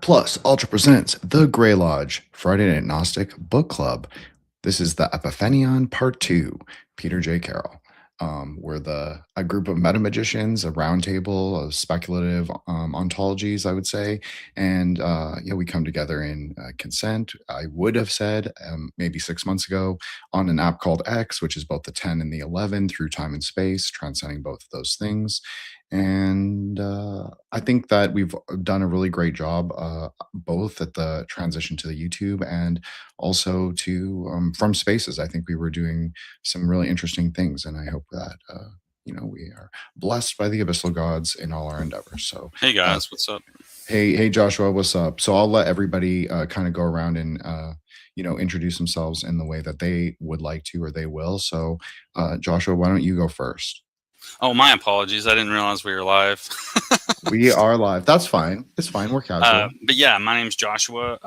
Plus, Ultra presents The Grey Lodge, Friday Night Gnostic Book Club. This is the Apophenion Part 2, Peter J. Carroll. We're a group of meta magicians, a roundtable of speculative ontologies, I would say, and we come together in consent. I would have said maybe 6 months ago on an app called X, which is both the 10 and the 11 through time and space, transcending both of those things. And I think that we've done a really great job, both at the transition to the YouTube and also to from spaces. I think we were doing some really interesting things, and I hope that we are blessed by the abyssal gods in all our endeavors. So, hey guys, what's up? Hey Joshua, what's up? So I'll let everybody kind of go around and introduce themselves in the way that they would like to or they will. So, Joshua, why don't you go first? Oh, my apologies. I didn't realize we were live. We are live. That's fine. It's fine. We're casual. But yeah, my name's Joshua,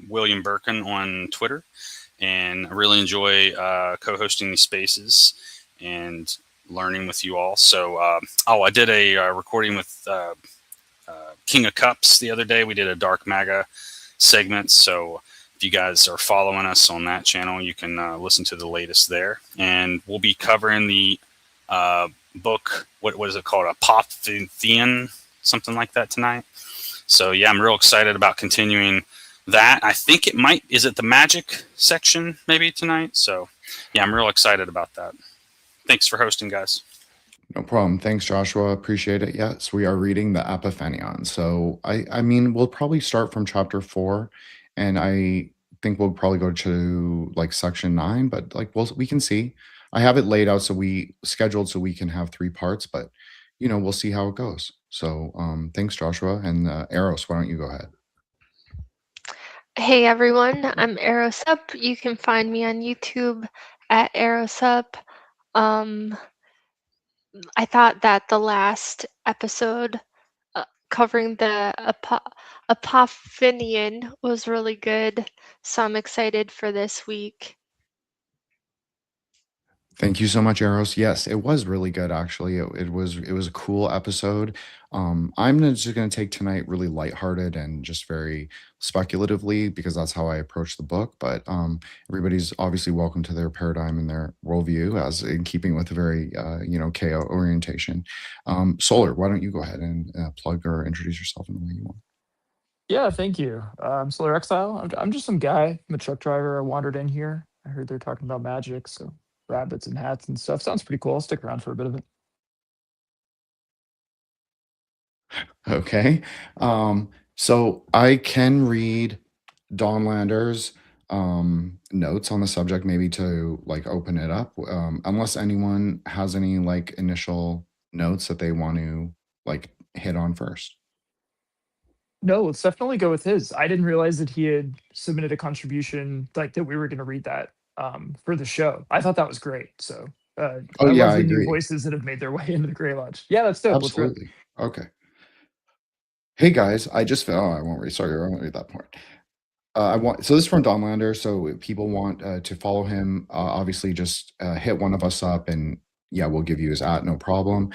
William Birkin on Twitter, and I really enjoy co-hosting these spaces and learning with you all. So, I did a recording with King of Cups the other day. We did a Dark Maga segment. So if you guys are following us on that channel, you can listen to the latest there. And we'll be covering the book, what is it called? Apophenion, something like that tonight. So yeah, I'm real excited about continuing that. I think is it the magic section maybe tonight? So yeah, I'm real excited about that. Thanks for hosting, guys. No problem. Thanks, Joshua. Appreciate it. Yes, we are reading the Apophenion. So I mean, we'll probably start from chapter 4, and I think we'll probably go to like section 9, but like we can see. I have it laid out so we can have 3 parts, but we'll see how it goes. So thanks, Joshua. And Eros, why don't you go ahead? Hey everyone, I'm Eros Up. You can find me on YouTube at Eros Up. I thought that the last episode covering the Apophenion was really good, so I'm excited for this week. Thank you so much, Eros. Yes, it was really good, actually. It was a cool episode. I'm just going to take tonight really lighthearted and just very speculatively because that's how I approach the book. But everybody's obviously welcome to their paradigm and their worldview, as in keeping with a very KO orientation. Solar, why don't you go ahead and plug or introduce yourself in the way you want? Yeah, thank you. I'm Solar Exile. I'm just some guy. I'm a truck driver. I wandered in here. I heard they're talking about magic, so rabbits and hats and stuff. Sounds pretty cool. I'll stick around for a bit of it. Okay. So I can read Dawnlander's notes on the subject, maybe to like open it up, unless anyone has any like initial notes that they want to like hit on first. No, let's definitely go with his. I didn't realize that he had submitted a contribution like that we were going to read that for the show. I thought that was great. So I love the new voices that have made their way into the Grey Lodge. Yeah, that's dope. Absolutely. Okay. Hey guys, I won't read. Sorry, I won't read that part. So this is from Dawnlander. So if people want to follow him, obviously just hit one of us up, and yeah, we'll give you his @ no problem.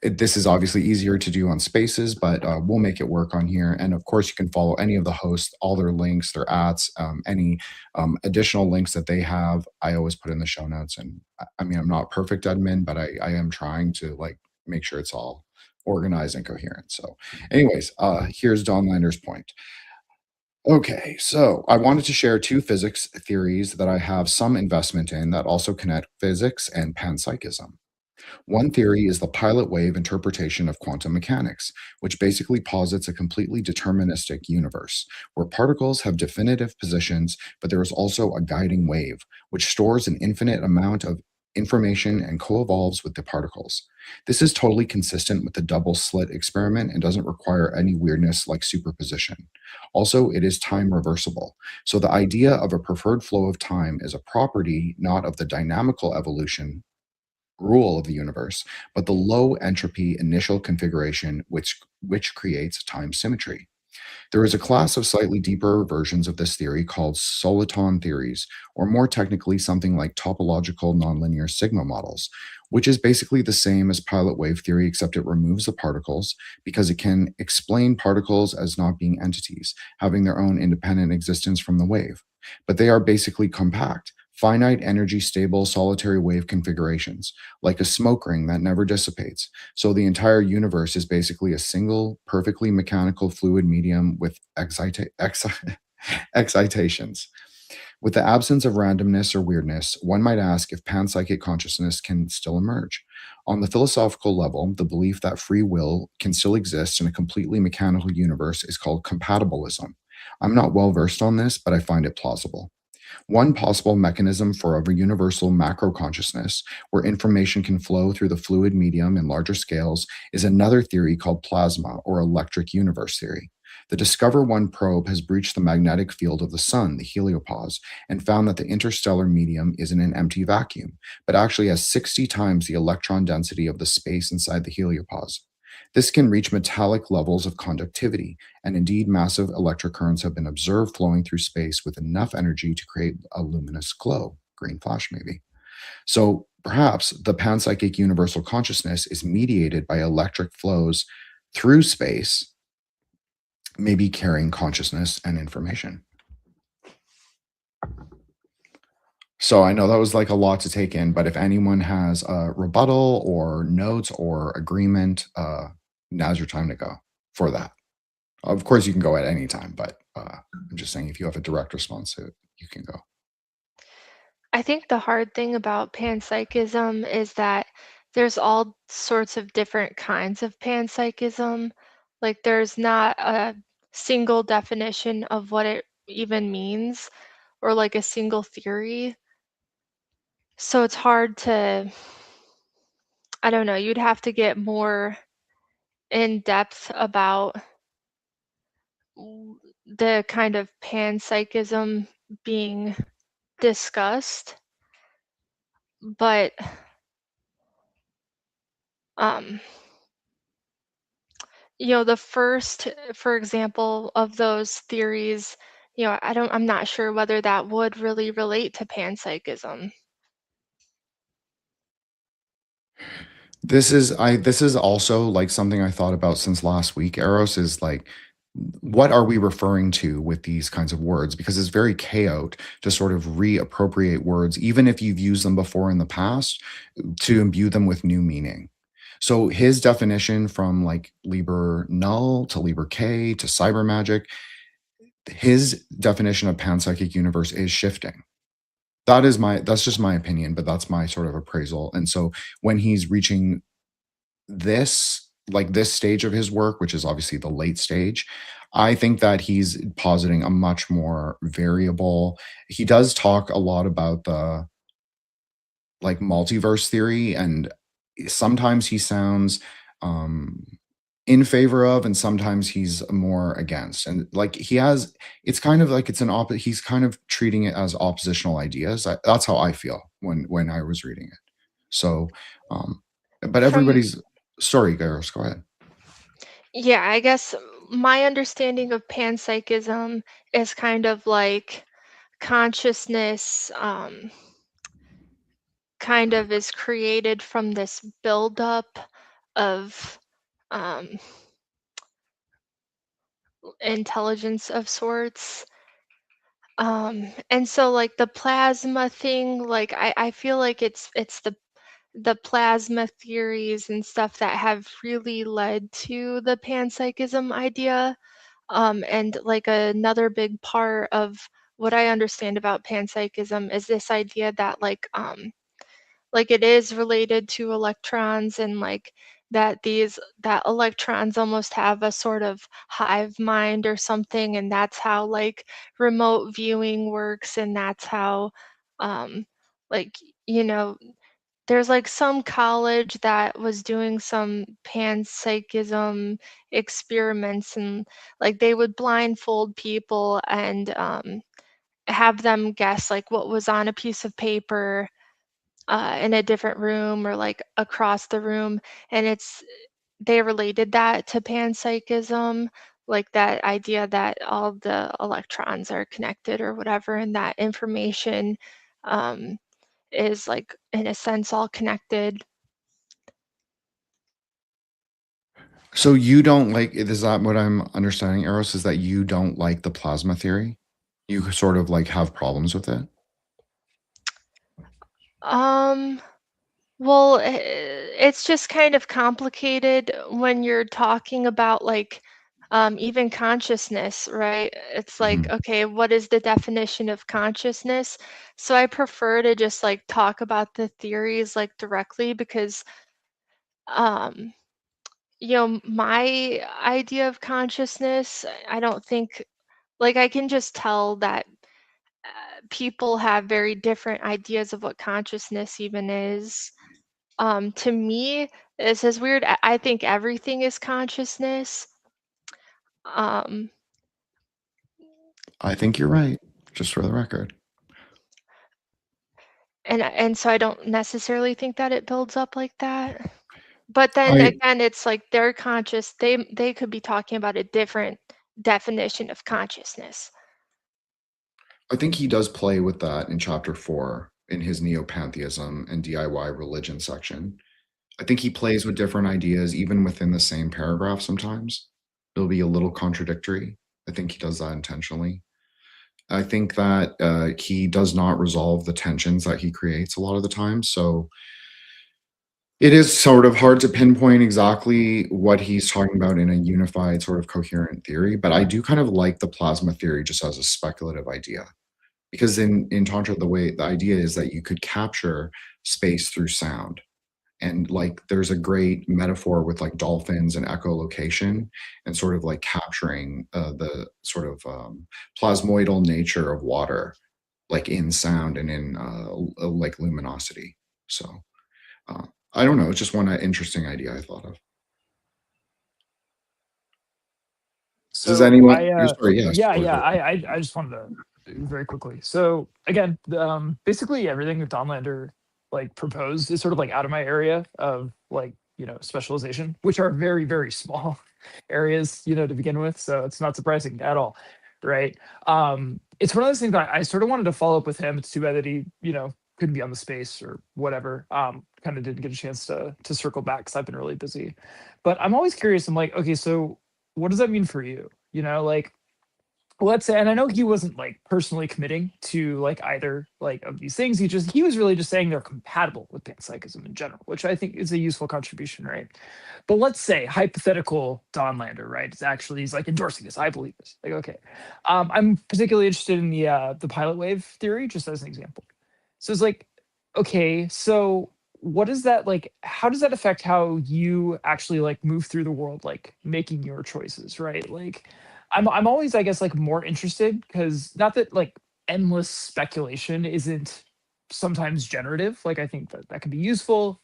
This is obviously easier to do on Spaces, but we'll make it work on here. And of course, you can follow any of the hosts, all their links, their @s, any additional links that they have. I always put in the show notes. And I mean, I'm not perfect admin, but I am trying to like make sure it's all organized and coherent. So anyways, here's Dawnlander's point. Okay, so I wanted to share 2 physics theories that I have some investment in that also connect physics and panpsychism. One theory is the pilot wave interpretation of quantum mechanics, which basically posits a completely deterministic universe, where particles have definitive positions, but there is also a guiding wave, which stores an infinite amount of information and co-evolves with the particles. This is totally consistent with the double slit experiment and doesn't require any weirdness like superposition. Also, it is time reversible. So the idea of a preferred flow of time is a property not of the dynamical evolution rule of the universe, but the low entropy initial configuration which creates time symmetry. There is a class of slightly deeper versions of this theory called soliton theories, or more technically, something like topological nonlinear sigma models, which is basically the same as pilot wave theory, except it removes the particles because it can explain particles as not being entities, having their own independent existence from the wave. But they are basically compact, finite energy stable solitary wave configurations, like a smoke ring that never dissipates. So the entire universe is basically a single, perfectly mechanical fluid medium with excitations. With the absence of randomness or weirdness, one might ask if panpsychic consciousness can still emerge. On the philosophical level, the belief that free will can still exist in a completely mechanical universe is called compatibilism. I'm not well versed on this, but I find it plausible. One possible mechanism for a universal macro consciousness, where information can flow through the fluid medium in larger scales, is another theory called plasma or electric universe theory. The Discover 1 probe has breached the magnetic field of the sun, the heliopause, and found that the interstellar medium isn't an empty vacuum, but actually has 60 times the electron density of the space inside the heliopause. This can reach metallic levels of conductivity, and indeed massive electric currents have been observed flowing through space with enough energy to create a luminous glow, green flash maybe. So perhaps the panpsychic universal consciousness is mediated by electric flows through space, maybe carrying consciousness and information. So I know that was like a lot to take in, but if anyone has a rebuttal or notes or agreement, now's your time to go for that. Of course, you can go at any time, but I'm just saying if you have a direct response to it, you can go. I think the hard thing about panpsychism is that there's all sorts of different kinds of panpsychism. Like, there's not a single definition of what it even means or like a single theory. So it's hard to, I don't know, you'd have to get more in depth about the kind of panpsychism being discussed. But um the first, for example, of those theories, I'm not sure whether that would really relate to panpsychism. This is also like something I thought about since last week. Eros is like, what are we referring to with these kinds of words? Because it's very chaotic to sort of reappropriate words, even if you've used them before in the past, to imbue them with new meaning. So his definition from like Liber Null to Liber K to cyber magic, his definition of panpsychic universe is shifting. That's just my opinion, but that's my sort of appraisal. And so when he's reaching this stage of his work, which is obviously the late stage, I think that he's positing a much more variable. He does talk a lot about the like multiverse theory, and sometimes he sounds um in favor of, and sometimes he's more against. And like he has, it's kind of like it's an he's kind of treating it as oppositional ideas. That's how I feel when I was reading it. So um but From everybody's, sorry, Garros, go ahead. Yeah, I guess my understanding of panpsychism is kind of like consciousness kind of is created from this buildup of um, intelligence of sorts. And so like the plasma thing, like I feel like it's the plasma theories and stuff that have really led to the panpsychism idea. And like another big part of what I understand about panpsychism is this idea that like it is related to electrons, and like that electrons almost have a sort of hive mind or something, and that's how like remote viewing works, and that's how um like you know there's like some college that was doing some panpsychism experiments, and like they would blindfold people and have them guess like what was on a piece of paper in a different room or like across the room, and they related that to panpsychism, like that idea that all the electrons are connected or whatever, and that information is like in a sense all connected. So you don't like, is that what I'm understanding, Eros, is that you don't like the plasma theory? You sort of like have problems with it? Well, it's just kind of complicated when you're talking about like even consciousness, right? It's like, Mhm. okay, what is the definition of consciousness? So I prefer to just like talk about the theories like directly because um my idea of consciousness, I don't think like I can just tell that people have very different ideas of what consciousness even is. To me, this is weird. I think everything is consciousness. Um, I think you're right, just for the record. and so I don't necessarily think that it builds up like that. But then I again, it's like they're conscious. They could be talking about a different definition of consciousness. I think he does play with that in chapter 4 in his neo-pantheism and DIY religion section. I think he plays with different ideas even within the same paragraph sometimes. It'll be a little contradictory. I think he does that intentionally. I think that he does not resolve the tensions that he creates a lot of the time. So it is sort of hard to pinpoint exactly what he's talking about in a unified, sort of coherent theory. But I do kind of like the plasma theory just as a speculative idea. Because in Tantra, the idea is that you could capture space through sound. And like there's a great metaphor with like dolphins and echolocation and sort of like capturing the sort of plasmoidal nature of water, like in sound and in like luminosity. So uh, I don't know. It's just one interesting idea I thought of. Does So anyone? Sorry, yes. yeah, Go yeah. ahead. I just wanted to very quickly. So again, basically everything that Donlander like proposed is sort of like out of my area of like specialization, which are very very small areas to begin with. So it's not surprising at all, right? It's one of those things that I sort of wanted to follow up with him. It's too bad that he couldn't be on the space or whatever. Kind of didn't get a chance to circle back because I've been really busy. But I'm always curious. I'm like, okay, so what does that mean for you? Like, let's say, and I know he wasn't like personally committing to like either like of these things. He was really just saying they're compatible with panpsychism in general, which I think is a useful contribution, right? But let's say hypothetical Donlander, right? It's actually he's like endorsing this. I believe this. Like, okay, I'm particularly interested in the pilot wave theory, just as an example. So it's like, okay, so what is that like? How does that affect how you actually like move through the world, like making your choices, right? Like, I'm always, I guess, like more interested because not that like endless speculation isn't sometimes generative. Like I think that that can be useful,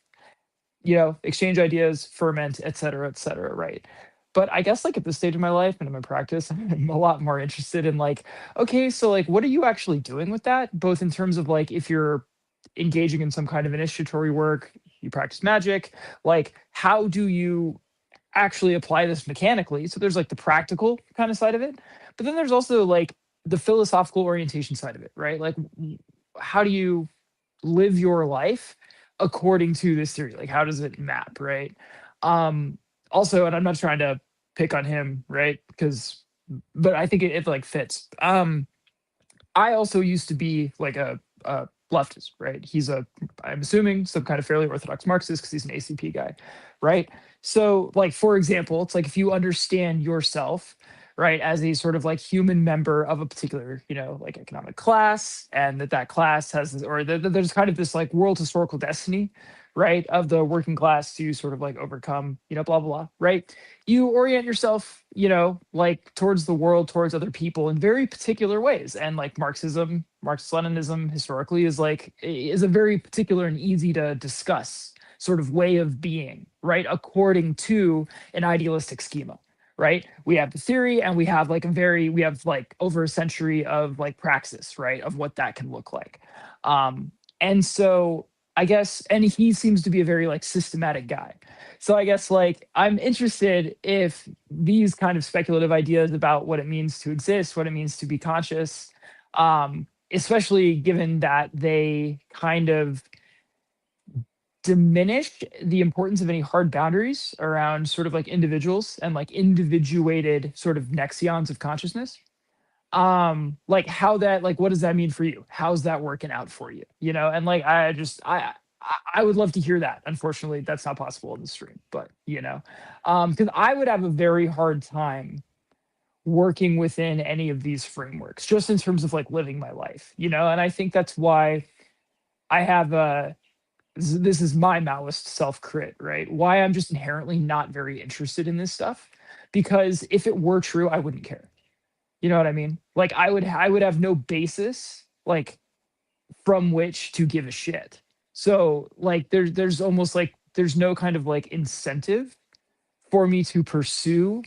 exchange ideas, ferment, et cetera, right? But I guess like at this stage of my life and in my practice, I'm a lot more interested in like, okay, so like what are you actually doing with that? Both in terms of like if you're engaging in some kind of initiatory work, you practice magic, like how do you actually apply this mechanically? So there's like the practical kind of side of it, but then there's also like the philosophical orientation side of it, right? Like how do you live your life according to this theory? Like how does it map, right? Also, and I'm not trying to pick on him, right? Because but I think it like fits. I also used to be like a leftist, right? I'm assuming some kind of fairly orthodox Marxist because he's an ACP guy, right? So, like for example, it's like if you understand yourself, right, as a sort of like human member of a particular, like economic class, and that class has this, or there's kind of this like world historical destiny, right, of the working class to sort of like overcome, blah blah blah, right? You orient yourself, like towards the world, towards other people in very particular ways. And like Marxist-Leninism historically is a very particular and easy to discuss sort of way of being, right? According to an idealistic schema, right? We have the theory and we have like over a century of like praxis, right? Of what that can look like. And so I guess, and he seems to be a very like systematic guy. So I guess like I'm interested if these kind of speculative ideas about what it means to exist, what it means to be conscious, especially given that they kind of diminish the importance of any hard boundaries around sort of like individuals and like individuated sort of nexions of consciousness. Like how that, like what does that mean for you? How's that working out for you? You know, and like I would love to hear that. Unfortunately, that's not possible in the stream, but you know, because I would have a very hard time working within any of these frameworks, just in terms of like living my life, you know, and I think that's why I have a this is my Maoist self crit, right? Why I'm just inherently not very interested in this stuff, because if it were true, I wouldn't care. You know what I mean? Like I would have no basis like from which to give a shit. So like there's almost like there's no kind of like incentive for me to pursue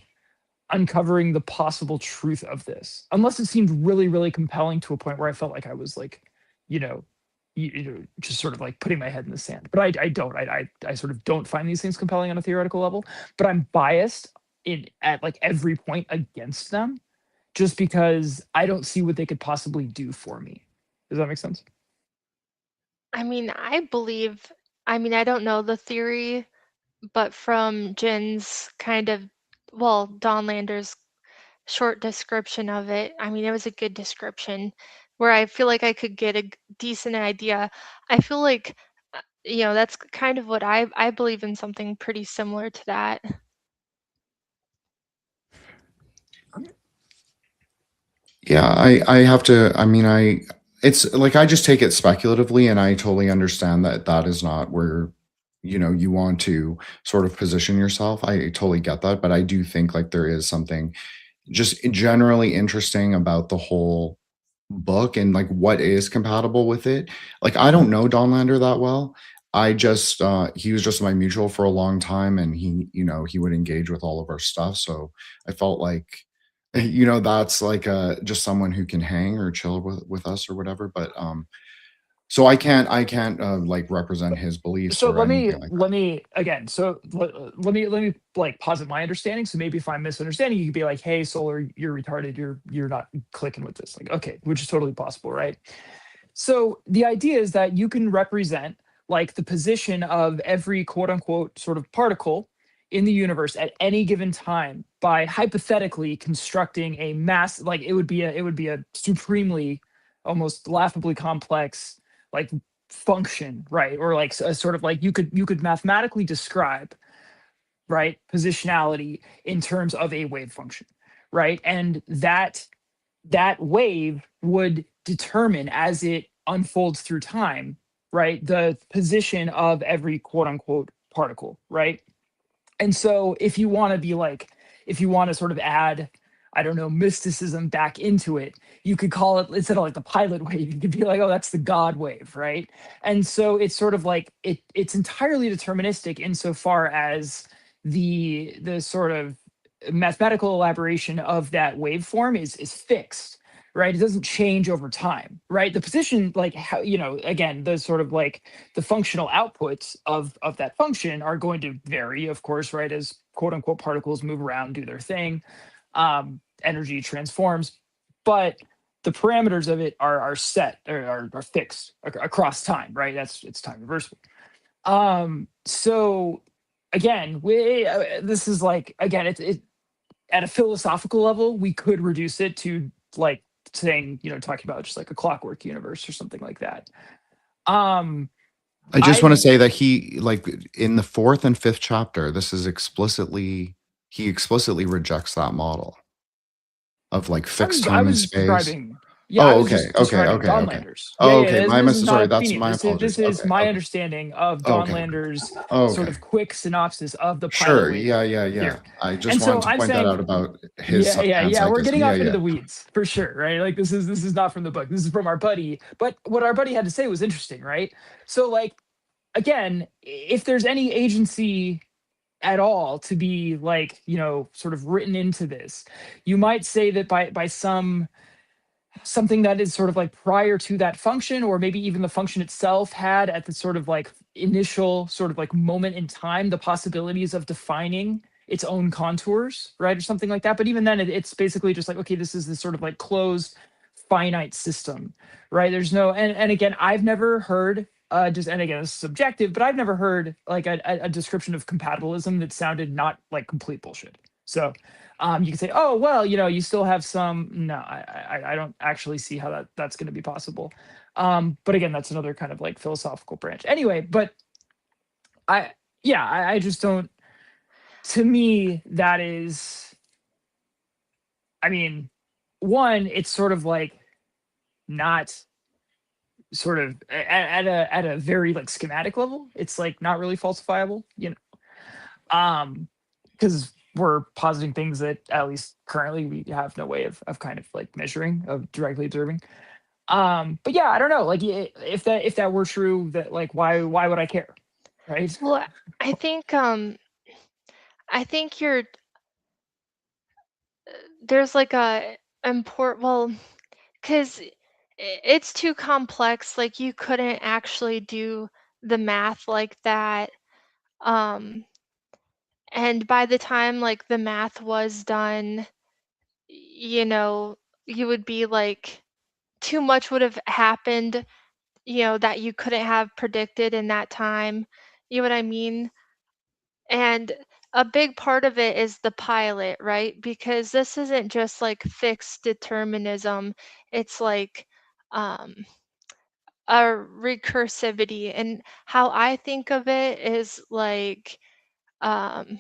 uncovering the possible truth of this, unless it seemed really really compelling to a point where I felt like I was like, you know, you know, just sort of like putting my head in the sand. But I don't. I sort of don't find these things compelling on a theoretical level. But I'm biased in at like every point against them, just because I don't see what they could possibly do for me. Does that make sense? I mean, I mean, I don't know the theory, but from Jin's kind of, well, Dawnlander's short description of it, I mean, it was a good description where I feel like I could get a decent idea. I feel like, you know, that's kind of what I believe in, something pretty similar to that. Yeah, I have to. I mean, it's like I just take it speculatively, and I totally understand that that is not where you want to sort of position yourself. I totally get that, but I do think like there is something just generally interesting about the whole book and like what is compatible with it. Like I don't know Dawnlander that well. I just he was just my mutual for a long time, and he would engage with all of our stuff. So I felt like that's like just someone who can hang or chill with us or whatever. But so I can't like represent his beliefs So or anything like that. let me again. So let me like posit my understanding. So maybe if I'm misunderstanding, you could be like, "Hey, Solar, you're retarded. You're not clicking with this." Like, okay, which is totally possible, right? So the idea is that you can represent like the position of every quote unquote sort of particle in the universe at any given time by hypothetically constructing a mass, like it would be a supremely, almost laughably complex like function, right? Or like a sort of like you could mathematically describe, right, positionality in terms of a wave function, right? And that wave would determine as it unfolds through time, right, the position of every quote unquote particle, right? And so if you want to be like, if you want to sort of add, I don't know, mysticism back into it, you could call it, instead of like the pilot wave, you could be like, oh, that's the God wave, right? And so it's sort of like it's entirely deterministic insofar as the sort of mathematical elaboration of that waveform is fixed, right? It doesn't change over time, right? The position, like how, again, the sort of like the functional outputs of that function are going to vary, of course, right? As quote unquote particles move around, do their thing, energy transforms, but the parameters of it are set or are fixed across time, right? It's time reversible. So again, this is like, again, it at a philosophical level, we could reduce it to like saying, talking about just like a clockwork universe or something like that. I just want to say that he, like, in the fourth and fifth chapter, this is he explicitly rejects that model of like fixed I time and was space. describing, yeah, I Oh, was okay, just okay, describing okay, okay. Dawnlanders. Yeah, Oh, yeah. okay. This is not Sorry, that's opinion. my This apologies. is Okay, my okay. understanding of Okay. Dawnlanders' sort Okay. of quick synopsis of the pilot Sure. wave Yeah. theory. I And just so wanted to I'm point that saying, out about his yeah. We're panpsychism. getting Yeah, off into yeah. the weeds for sure, right? Like this is not from the book. This is from our buddy. But what our buddy had to say was interesting, right? So like again, if there's any agency at all to be like, sort of written into this, you might say that by some something that is sort of like prior to that function, or maybe even the function itself had at the sort of like initial sort of like moment in time, the possibilities of defining its own contours, right? Or something like that. But even then it's basically just like, okay, this is this sort of like closed finite system, right? There's no, and again, I've never heard just, and again, it's subjective, but I've never heard like a description of compatibilism that sounded not like complete bullshit. So you can say, oh, well, you know, you still have some. No, I don't actually see how that's going to be possible. But again, that's another kind of like philosophical branch. Anyway, but I just don't. To me, that is. I mean, one, it's sort of like not sort of at a very like schematic level. It's like not really falsifiable, you know, because we're positing things that at least currently we have no way of kind of like measuring, of directly observing. But yeah, I don't know, like if that were true, that like why would I care, right? Well, I think you're there's like a important, well, because it's too complex. Like you couldn't actually do the math like that. Um, and by the time like the math was done, you know, you would be like too much would have happened, you know, that you couldn't have predicted in that time. You know what I mean? And a big part of it is the pilot, right? Because this isn't just like fixed determinism. It's like um, a recursivity. And how I think of it is like, um,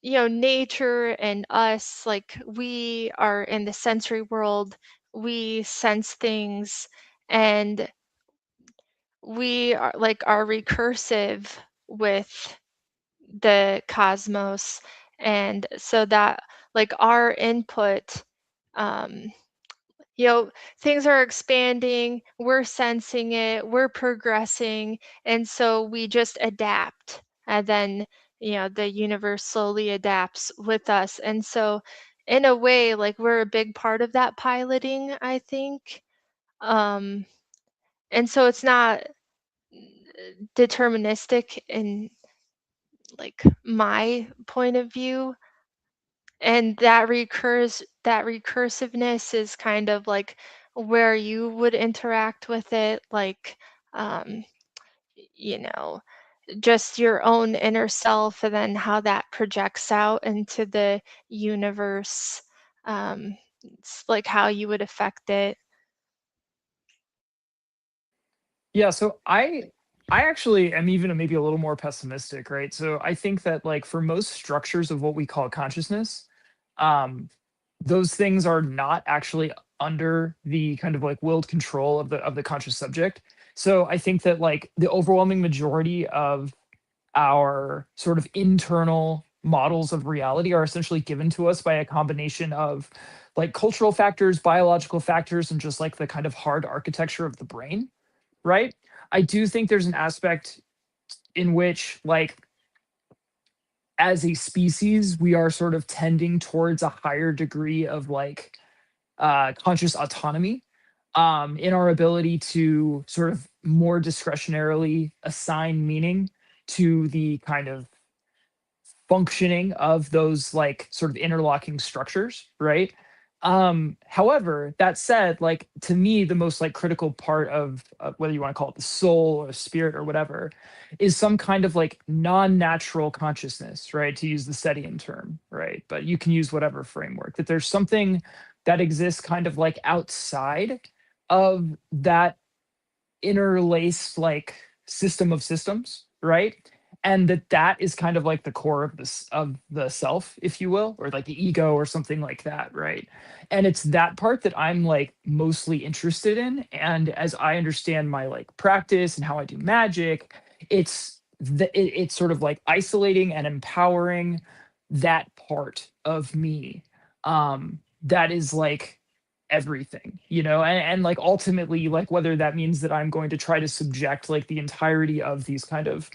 you know, nature and us, like we are in the sensory world, we sense things, and we are recursive with the cosmos. And so that like our input, um you know, things are expanding, we're sensing it, we're progressing, and so we just adapt. And then, you know, the universe slowly adapts with us. And so in a way, like we're a big part of that piloting, I think. um and so it's not deterministic in like my point of view. And that recursiveness is kind of like where you would interact with it, like um you know, just your own inner self, and then how that projects out into the universe. It's like how you would affect it. Yeah, so I actually am even maybe a little more pessimistic, right? So I think that like for most structures of what we call consciousness, um, those things are not actually under the kind of like willed control of the conscious subject. So I think that like the overwhelming majority of our sort of internal models of reality are essentially given to us by a combination of like cultural factors, biological factors, and just like the kind of hard architecture of the brain, right? I do think there's an aspect in which, like, as a species, we are sort of tending towards a higher degree of like conscious autonomy in our ability to sort of more discretionarily assign meaning to the kind of functioning of those like sort of interlocking structures, right? However, that said, like to me the most like critical part of whether you want to call it the soul or spirit or whatever is some kind of like non-natural consciousness, right? To use the Setian term, right? But you can use whatever framework, that there's something that exists kind of like outside of that interlaced like system of systems, right? And that is kind of like the core of this of the self, if you will, or like the ego or something like that, right? And it's that part that I'm like mostly interested in. And as I understand my like practice and how I do magic, it's sort of like isolating and empowering that part of me, that is like everything, you know. And like ultimately, like whether that means that I'm going to try to subject like the entirety of these kind of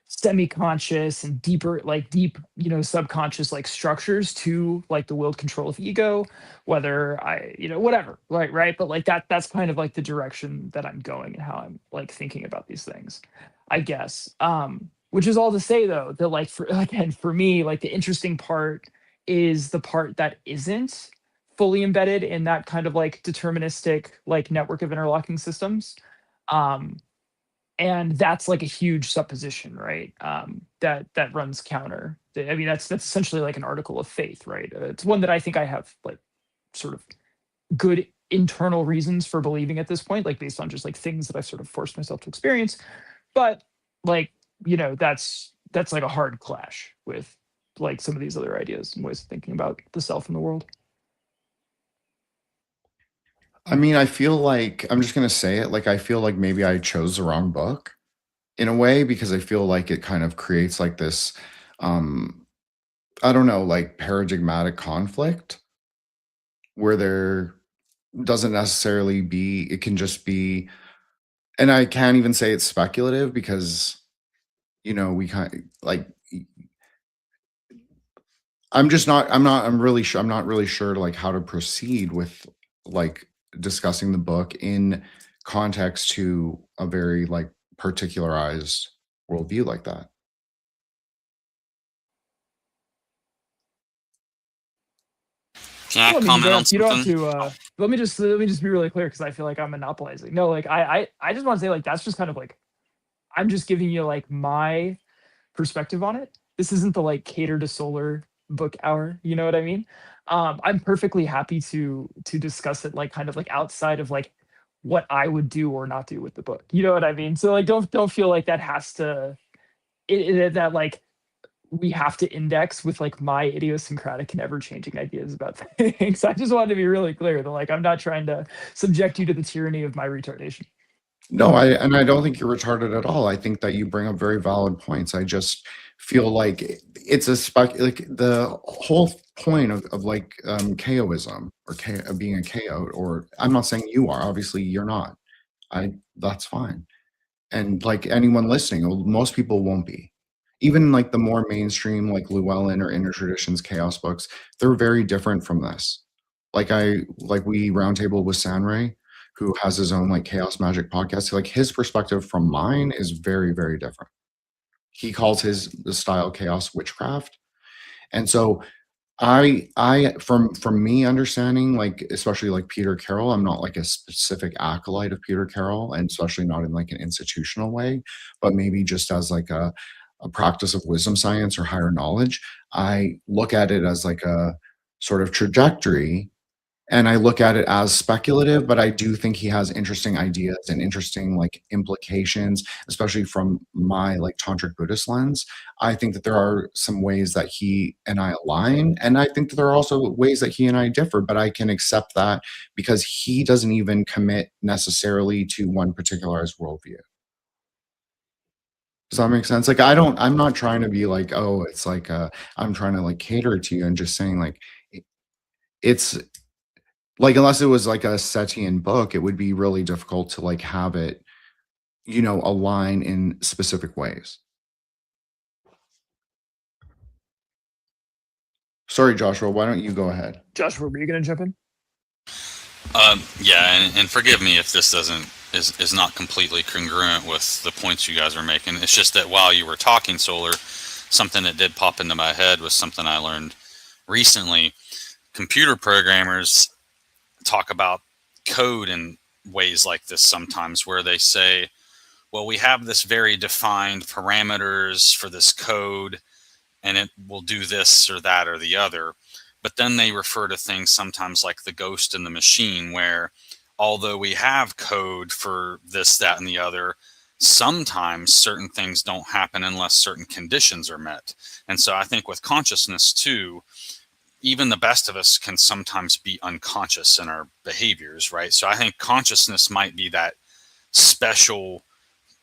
semi-conscious and deeper, like deep, subconscious like structures to like the willed control of ego, whether I, whatever, right. But like that's kind of like the direction that I'm going and how I'm like thinking about these things, I guess. Which is all to say though, that like for me, like the interesting part is the part that isn't fully embedded in that kind of like deterministic like network of interlocking systems. Um, and that's like a huge supposition, right? That runs counter. I mean, that's essentially like an article of faith, right? It's one that I think I have like sort of good internal reasons for believing at this point, like based on just like things that I've sort of forced myself to experience. But like, that's like a hard clash with like some of these other ideas and ways of thinking about the self and the world. I mean, I feel like I'm just gonna say it. Like, I feel like maybe I chose the wrong book in a way because I feel like it kind of creates like this, um, I don't know, like paradigmatic conflict where there doesn't necessarily be. It can just be, and I can't even say it's speculative because we kind like I'm not really sure like how to proceed with like discussing the book in context to a very like particularized worldview like that. Can I Well, I mean, comment on you don't have something? to. Let me just be really clear because I feel like I'm monopolizing. No, like I just want to say like that's just kind of like I'm just giving you like my perspective on it. This isn't the like cater to solar book hour. You know what I mean? I'm perfectly happy to discuss it like kind of like outside of like what I would do or not do with the book. You know what I mean? So like don't feel like that has to that like we have to index with like my idiosyncratic and ever changing ideas about things. I just wanted to be really clear that like I'm not trying to subject you to the tyranny of my retardation. No, I don't think you're retarded at all. I think that you bring up very valid points. I just feel like it's a like the whole point of like KOism or of being a KO, or I'm not saying you are, obviously you're not. That's fine. And like anyone listening, most people won't be. Even like the more mainstream, like Llewellyn or Inner Traditions chaos books, they're very different from this. Like we roundtable with Sanray, who has his own like chaos magic podcast. Like his perspective from mine is very, very different. He calls his the style chaos witchcraft. And so from me understanding, like especially like Peter Carroll, I'm not like a specific acolyte of Peter Carroll, and especially not in like an institutional way, but maybe just as like a practice of wisdom science or higher knowledge. I look at it as like a sort of trajectory, and I look at it as speculative, but I do think he has interesting ideas and interesting like implications, especially from my like tantric Buddhist lens. I think that there are some ways that he and I align, and I think that there are also ways that he and I differ, but I can accept that because he doesn't even commit necessarily to one particularized worldview. Does that make sense? Like I'm not trying to be like, oh, it's like I'm trying to like cater to you and just saying like it's like unless it was like a Setian book, it would be really difficult to like have it, align in specific ways. Sorry, Joshua, why don't you go ahead? Joshua, were you going to jump in? Yeah, and forgive me if this is not completely congruent with the points you guys are making. It's just that while you were talking solar, something that did pop into my head was something I learned recently. Computer programmers talk about code in ways like this sometimes, where they say, well, we have this very defined parameters for this code, and it will do this or that or the other. But then they refer to things sometimes like the ghost in the machine, where although we have code for this, that, and the other, sometimes certain things don't happen unless certain conditions are met. And so I think with consciousness too, even the best of us can sometimes be unconscious in our behaviors, right? So I think consciousness might be that special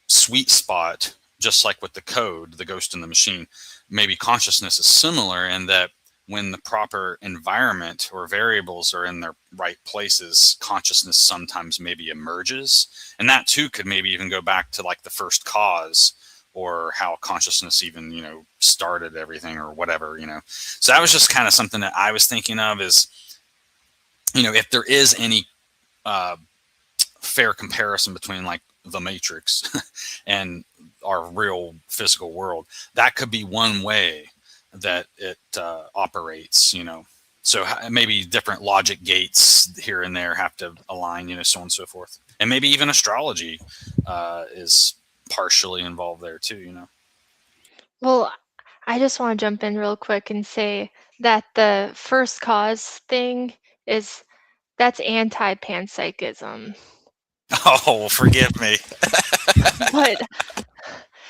sweet spot, just like with the code, the ghost in the machine. Maybe consciousness is similar in that when the proper environment or variables are in their right places, consciousness sometimes maybe emerges. And that too could maybe even go back to like the first cause, or how consciousness even, started everything or whatever, So that was just kind of something that I was thinking of is, if there is any fair comparison between like the Matrix and our real physical world, that could be one way that it operates, So maybe different logic gates here and there have to align, so on and so forth. And maybe even astrology is partially involved there too, Well, I just want to jump in real quick and say that the first cause thing that's anti-panpsychism. Oh, forgive me. But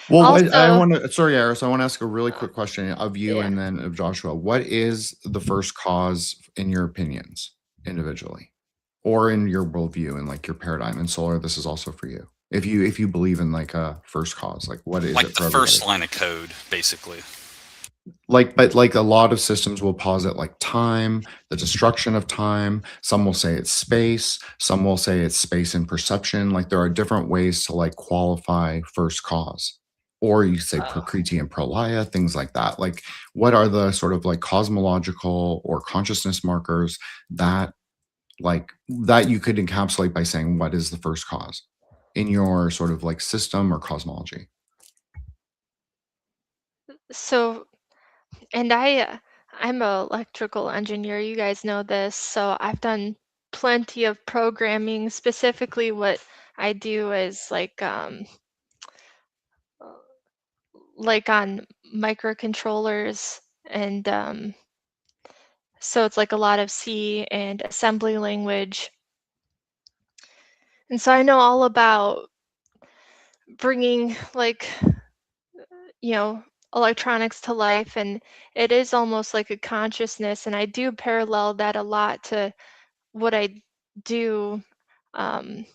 Well, I also, want to, sorry, Eros, I want to ask a really quick question of you yeah. and then of Joshua. What is the first cause in your opinions individually or in your worldview and like your paradigm? And Solar, this is also for you. If you believe in like a first cause, like what is Like it for the first everybody? line of code, basically. But like a lot of systems will posit like time, the destruction of time. Some will say it's space. Some will say it's space and perception. Like there are different ways to like qualify first cause. Or you say Prakriti and Pralaya, things like that. Like what are the sort of like cosmological or consciousness markers that that you could encapsulate by saying what is the first cause in your sort of like system or cosmology? So, and I'm a electrical engineer. You guys know this. So I've done plenty of programming. Specifically, what I do is like on microcontrollers, and so it's like a lot of C and assembly language. And so I know all about bringing you know, electronics to life, and it is almost like a consciousness, and I do parallel that a lot to what I do. Um,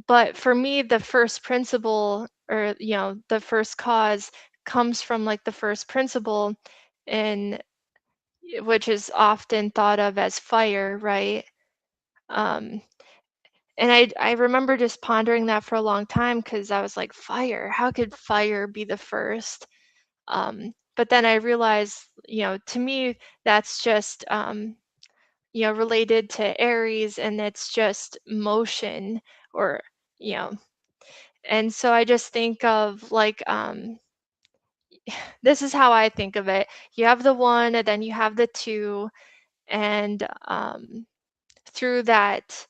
but for me, the first principle, or the first cause, comes from like the first principle, and which is often thought of as fire, right? Um, and I remember just pondering that for a long time, because I was like, fire, how could fire be the first? But then I realized, to me, that's just, related to Aries, and it's just motion, or, you know, and so I just think of like, this is how I think of it. You have the one, and then you have the two, and through that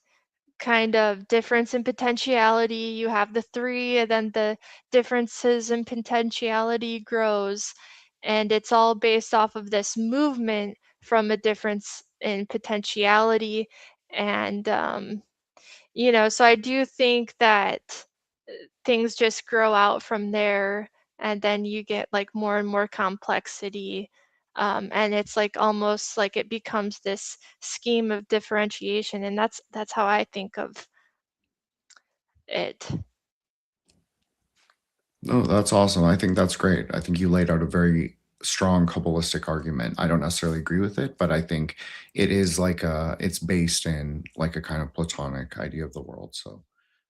kind of difference in potentiality, you have the three, and then the differences in potentiality grows, and it's all based off of this movement from a difference in potentiality. And so I do think that things just grow out from there, and then you get like more and more complexity, and it's like almost like it becomes this scheme of differentiation, and that's how I think of it. No, that's awesome. I think that's great. I think you laid out a very strong Kabbalistic argument. I don't necessarily agree with it, but I think it is like it's based in like a kind of Platonic idea of the world. So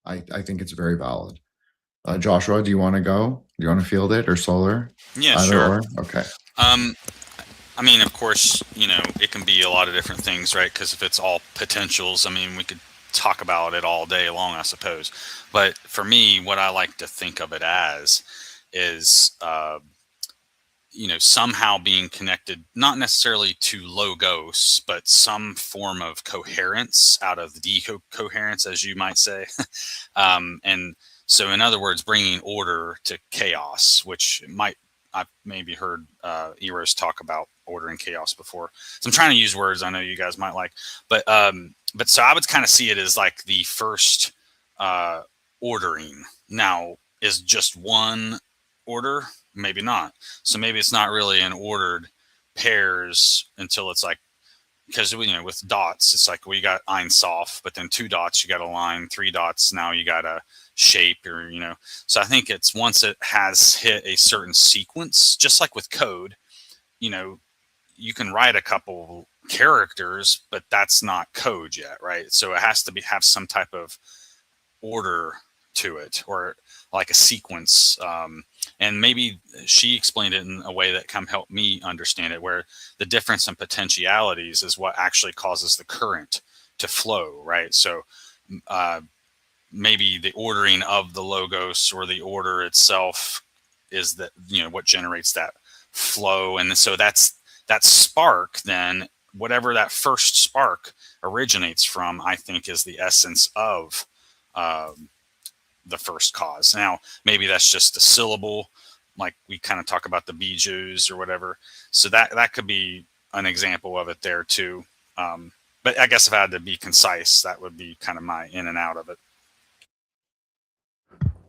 I think it's very valid. Joshua, do you want to go? Do you want to field it or Solar? Yeah, Either sure. or? Okay. I mean, of course, it can be a lot of different things, right? Because if it's all potentials, I mean, we could talk about it all day long, I suppose. But for me, what I like to think of it as is, somehow being connected, not necessarily to logos, but some form of coherence out of the decoherence, as you might say. And so, in other words, bringing order to chaos, which I've maybe heard Eros talk about order and chaos before. So I'm trying to use words I know you guys might like, but so I would kind of see it as like the first ordering. Now, is just one order? Maybe not. So maybe it's not really an ordered pairs until it's like, because with dots, it's like, well, you got Ein Sof, but then 2 dots, you got a line, 3 dots, now you got a shape, or so I think it's once it has hit a certain sequence, just like with code, you can write a couple characters, but that's not code yet, right? So it has to have some type of order to it, or like a sequence. And maybe she explained it in a way that kind of helped me understand it, where the difference in potentialities is what actually causes the current to flow, right? So maybe the ordering of the logos or the order itself is that, what generates that flow. And so that's that spark, then whatever that first spark originates from, I think is the essence of the first cause. Now, maybe that's just a syllable, like we kind of talk about the bijus or whatever. So that could be an example of it there too. But I guess if I had to be concise, that would be kind of my in and out of it.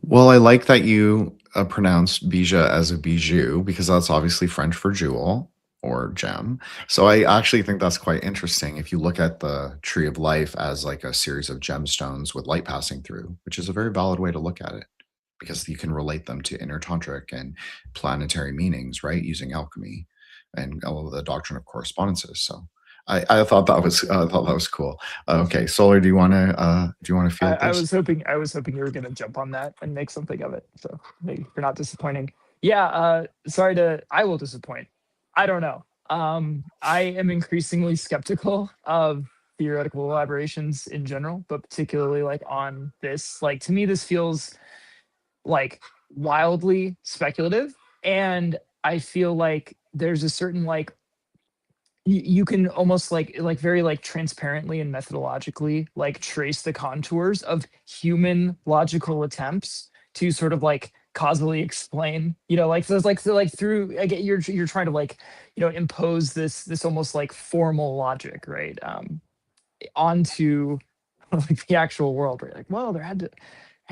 Well, I like that you pronounced bija as a bijou, because that's obviously French for jewel or gem. So I actually think that's quite interesting if you look at the tree of life as like a series of gemstones with light passing through, which is a very valid way to look at it, because you can relate them to inner tantric and planetary meanings, right? Using alchemy and all of the doctrine of correspondences. So I thought that was cool. Okay, Solar, do you want to field I this? was hoping you were going to jump on that and make something of it. So maybe you're not disappointing. Yeah. I will disappoint. I don't know. I am increasingly skeptical of theoretical elaborations in general, but particularly like on this. Like, to me, this feels like wildly speculative, and I feel like there's a certain like you can almost like very like transparently and methodologically like trace the contours of human logical attempts to sort of like causally explain, like so it's like through again you're trying to like impose this almost like formal logic, right, onto like the actual world, right? Like, well, there had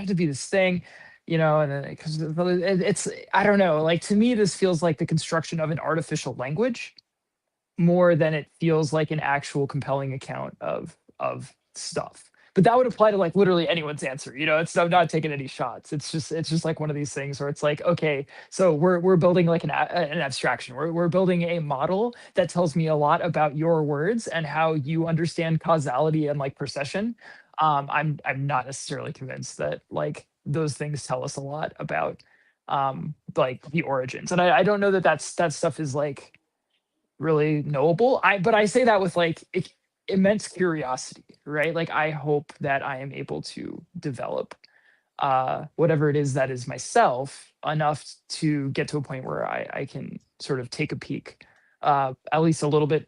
to be this thing, and then because it's I don't know, like, to me this feels like the construction of an artificial language more than it feels like an actual compelling account of stuff. But that would apply to like literally anyone's answer. I'm not taking any shots. It's just like one of these things where it's like, okay, so we're building like an abstraction. We're building a model that tells me a lot about your words and how you understand causality and like procession. I'm not necessarily convinced that like those things tell us a lot about like the origins. And I don't know that stuff is like really knowable. But I say that with like immense curiosity, right? Like, I hope that I am able to develop whatever it is that is myself enough to get to a point where I can sort of take a peek, at least a little bit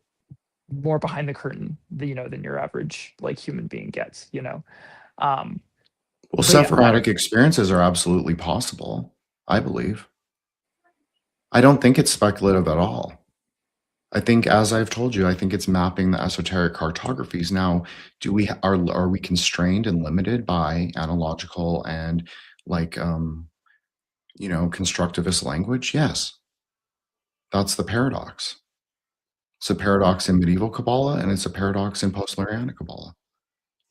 more behind the curtain, than your average like human being gets. Well, but sephirotic experiences are absolutely possible, I believe. I don't think it's speculative at all. I think, as I've told you, I think it's mapping the esoteric cartographies. Now, are we constrained and limited by analogical and like constructivist language? Yes. That's the paradox. It's a paradox in medieval Kabbalah, and it's a paradox in post-Larianic Kabbalah.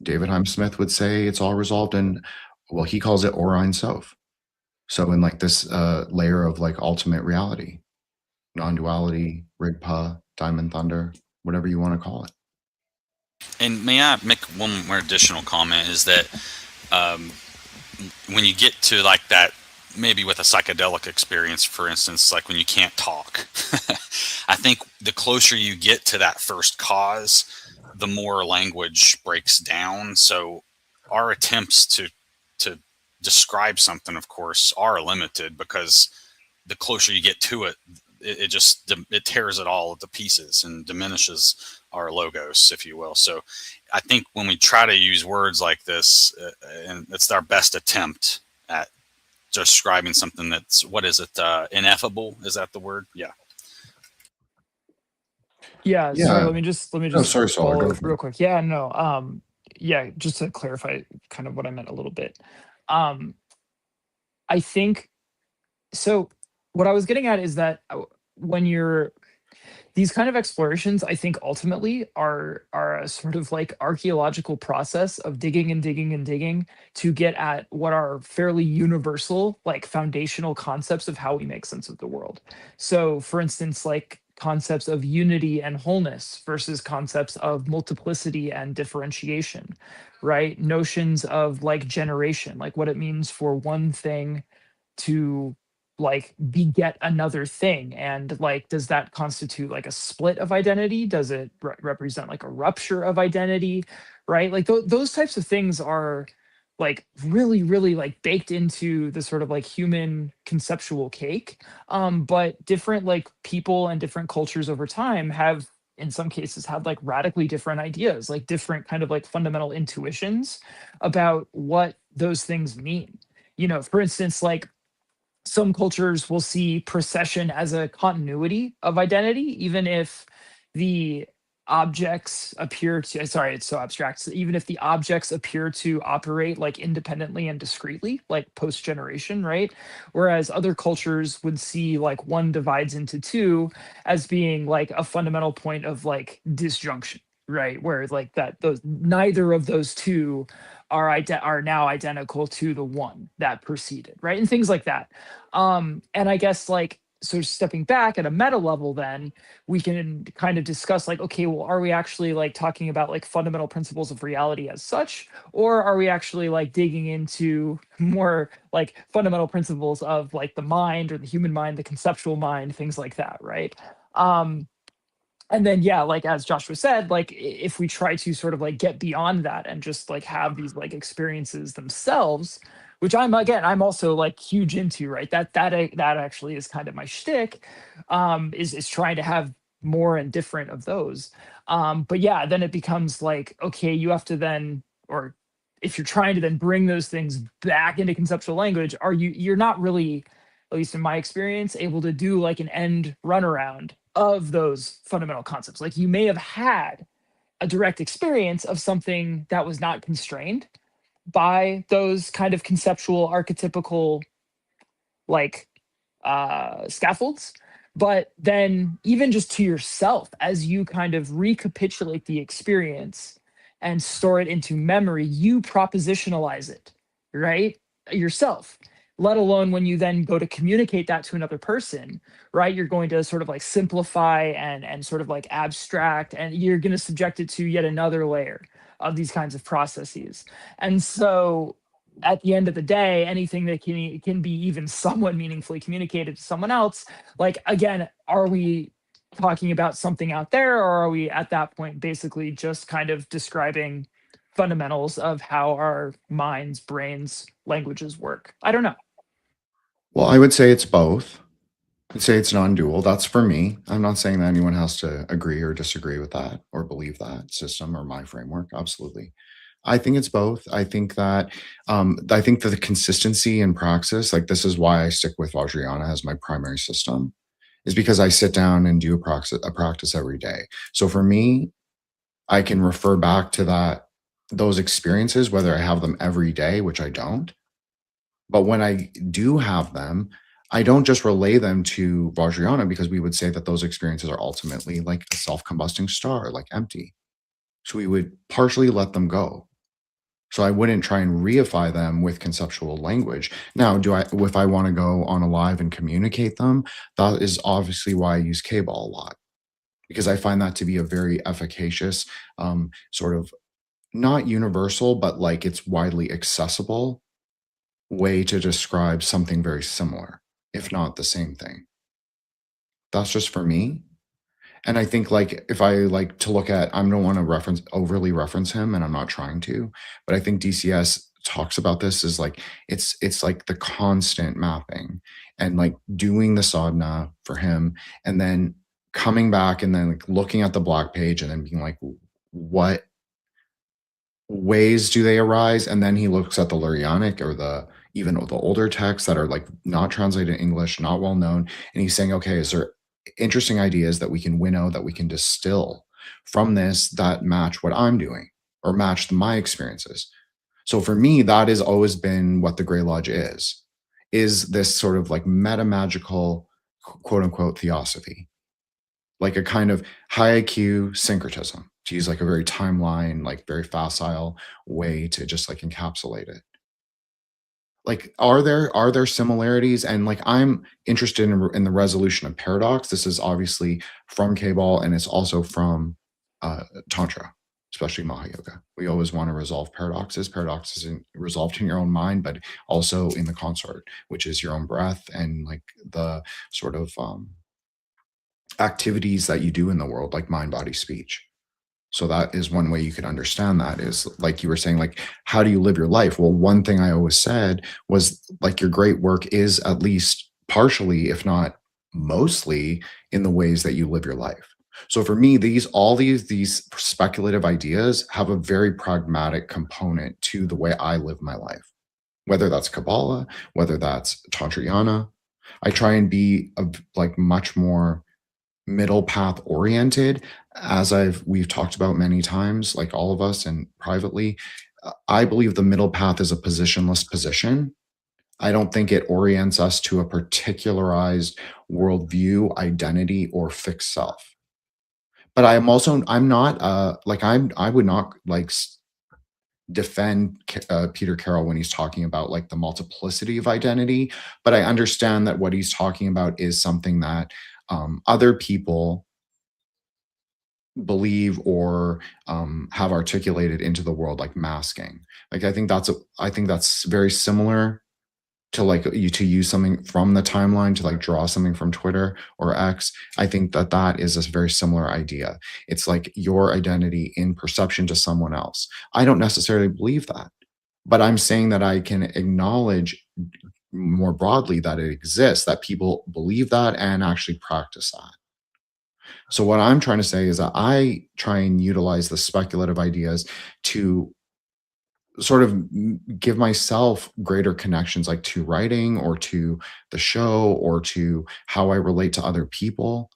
David Heim Smith would say it's all resolved in, well, he calls it Orion Sof. So in like this layer of like ultimate reality, non-duality, Rigpa, Diamond Thunder, whatever you want to call it. And may I make one more additional comment, is that when you get to like that, maybe with a psychedelic experience, for instance, like when you can't talk, I think the closer you get to that first cause, the more language breaks down. So our attempts to describe something, of course, are limited, because the closer you get to it, it tears it all to pieces and diminishes our logos, if you will. So I think when we try to use words like this, and it's our best attempt at describing something that's, what is it, ineffable? Is that the word? Yeah. Yeah. Sorry, let me just sorry, Solar, follow go up for real it. quick. Yeah, no. Yeah, just to clarify kind of what I meant a little bit. I think so. What I was getting at is that when you're these kind of explorations, I think ultimately are a sort of like archaeological process of digging and digging and digging to get at what are fairly universal, like foundational concepts of how we make sense of the world. So, for instance, like concepts of unity and wholeness versus concepts of multiplicity and differentiation, right? Notions of like generation, like what it means for one thing to like beget another thing? And like, does that constitute like a split of identity? Does it represent like a rupture of identity? Right? Like those types of things are like really, really like baked into the sort of like human conceptual cake. But different like people and different cultures over time have in some cases had like radically different ideas, like different kind of like fundamental intuitions about what those things mean. You know, for instance, like some cultures will see procession as a continuity of identity, even if the objects appear to, sorry, it's so abstract. So even if the objects appear to operate like independently and discretely, like post generation, right? Whereas other cultures would see like one divides into two as being like a fundamental point of like disjunction, right? Where like that those neither of those two are now identical to the one that preceded, right? And things like that. And I guess like so stepping back at a meta level, then we can kind of discuss like, okay, well, are we actually like talking about like fundamental principles of reality as such, or are we actually like digging into more like fundamental principles of like the mind or the human mind, the conceptual mind, things like that, right? And then yeah, like as Joshua said, like if we try to sort of like get beyond that and just like have these like experiences themselves, which I'm also like huge into, right? That actually is kind of my shtick, is trying to have more and different of those. But yeah, then it becomes like, okay, you have to then, or if you're trying to then bring those things back into conceptual language, you're not really, at least in my experience, able to do like an end runaround of those fundamental concepts. Like you may have had a direct experience of something that was not constrained by those kind of conceptual archetypical like scaffolds, but then even just to yourself, as you kind of recapitulate the experience and store it into memory, you propositionalize it, right, yourself, let alone when you then go to communicate that to another person, right? You're going to sort of like simplify and sort of like abstract, and you're going to subject it to yet another layer of these kinds of processes. And so at the end of the day, anything that can be even somewhat meaningfully communicated to someone else, like, again, are we talking about something out there, or are we at that point basically just kind of describing fundamentals of how our minds, brains, languages work? I don't know. Well, I would say it's both. I'd say it's non-dual. That's for me. I'm not saying that anyone has to agree or disagree with that or believe that system or my framework. Absolutely. I think it's both. I think that the consistency in praxis, like this is why I stick with Vajrayana as my primary system, is because I sit down and do a practice every day. So for me, I can refer back to those experiences, whether I have them every day, which I don't. But when I do have them, I don't just relay them to Vajrayana, because we would say that those experiences are ultimately like a self-combusting star, like empty. So we would partially let them go. So I wouldn't try and reify them with conceptual language. Now, if I want to go on a live and communicate them, that is obviously why I use K-ball a lot, because I find that to be a very efficacious, sort of not universal, but like it's widely accessible way to describe something very similar, if not the same thing. That's just for me. And I think like if I like to look at, I don't want to overly reference him, and I'm not trying to, but I think DCS talks about this is like it's like the constant mapping and like doing the sadhana for him, and then coming back and then like looking at the black page and then being like, what ways do they arise? And then he looks at the Lurianic or even the older texts that are like not translated in English, not well known, and he's saying, okay, is there interesting ideas that we can winnow, that we can distill from this that match what I'm doing or match my experiences? So for me, that has always been what the Grey Lodge is this sort of like meta-magical, quote unquote, theosophy, like a kind of high IQ syncretism, to use like a very timeline, like very facile way to just like encapsulate it. Like, are there similarities? And like, I'm interested in the resolution of paradox. This is obviously from K-ball, and it's also from Tantra. especially Mahayoga. We always want to resolve paradoxes. Paradoxes resolved in your own mind, but also in the consort, which is your own breath and like the sort of activities that you do in the world, like mind, body, speech. So that is one way you could understand that, is like you were saying, like, how do you live your life? Well, one thing I always said was like your great work is at least partially, if not mostly, in the ways that you live your life. So for me, all these speculative ideas have a very pragmatic component to the way I live my life, whether that's Kabbalah, whether that's Tantrayana. I try and be like much more middle path oriented, as we've talked about many times, like all of us and privately. I believe the middle path is a positionless position. I don't think it orients us to a particularized worldview, identity, or fixed self. But I'm not like I would not like defend Peter Carroll when he's talking about like the multiplicity of identity, but I understand that what he's talking about is something that other people believe or have articulated into the world, like masking. Like I think that's very similar to like to use something from the timeline to like draw something from Twitter or X. I think that is a very similar idea. It's like your identity in perception to someone else. I don't necessarily believe that, but I'm saying that I can acknowledge more broadly that it exists, that people believe that and actually practice that. So what I'm trying to say is that I try and utilize the speculative ideas to sort of give myself greater connections, like to writing or to the show or to how I relate to other people.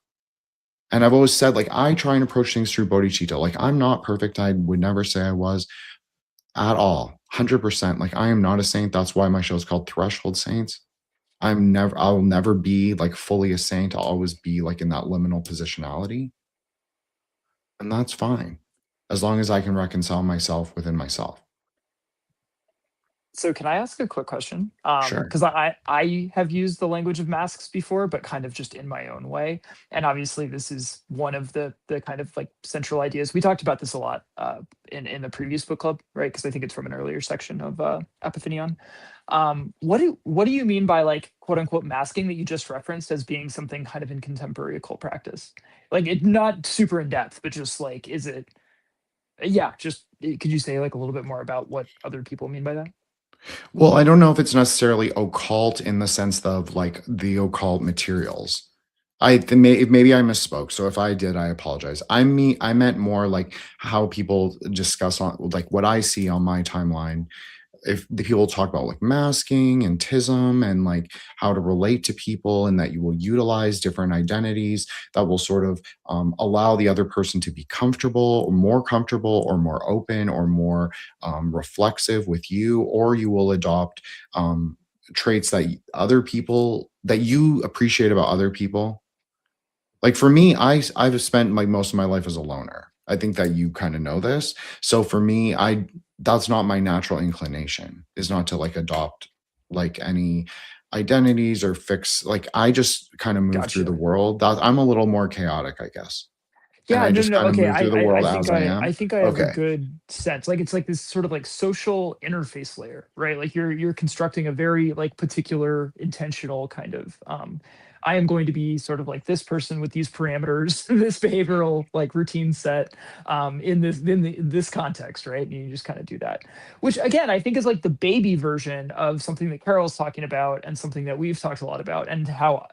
And I've always said, like, I try and approach things through bodhicitta. Like, I'm not perfect. I would never say I was at all. 100%. Like, I am not a saint. That's why my show is called Threshold Saints. I'll never be like fully a saint. I'll always be like in that liminal positionality. And that's fine, as long as I can reconcile myself within myself. So can I ask a quick question? Sure. Because I have used the language of masks before, but kind of just in my own way. And obviously, this is one of the kind of like central ideas. We talked about this a lot in the previous book club, right? Because I think it's from an earlier section of Apophenion. What do you mean by like quote unquote masking that you just referenced as being something kind of in contemporary occult practice? Like it not super in depth, but just like is it? Yeah, just could you say like a little bit more about what other people mean by that? Well, I don't know if it's necessarily occult in the sense of like the occult materials. Maybe I misspoke. So if I did, I apologize. I meant more like how people discuss on like what I see on my timeline. If the people talk about like masking and tism and like how to relate to people, and that you will utilize different identities that will sort of allow the other person to be comfortable or more open or more reflexive with you, or you will adopt traits that you appreciate about other people. Like for me, I've spent like most of my life as a loner. I think that you kind of know this. So for me, that's not my natural inclination, is not to like adopt like any identities or fix. Like I just kind of move through the Gotcha. world. That I'm a little more chaotic, I guess. And Yeah, I no, just no, kind of okay. move through the world I as think I I am. think I have a Okay. good sense. Like it's like this sort of like social interface layer, right? Like you're constructing a very like particular intentional kind of I am going to be sort of like this person with these parameters, this behavioral like routine set in this context, right? And you just kind of do that. Which again, I think is like the baby version of something that Carol's talking about and something that we've talked a lot about, and how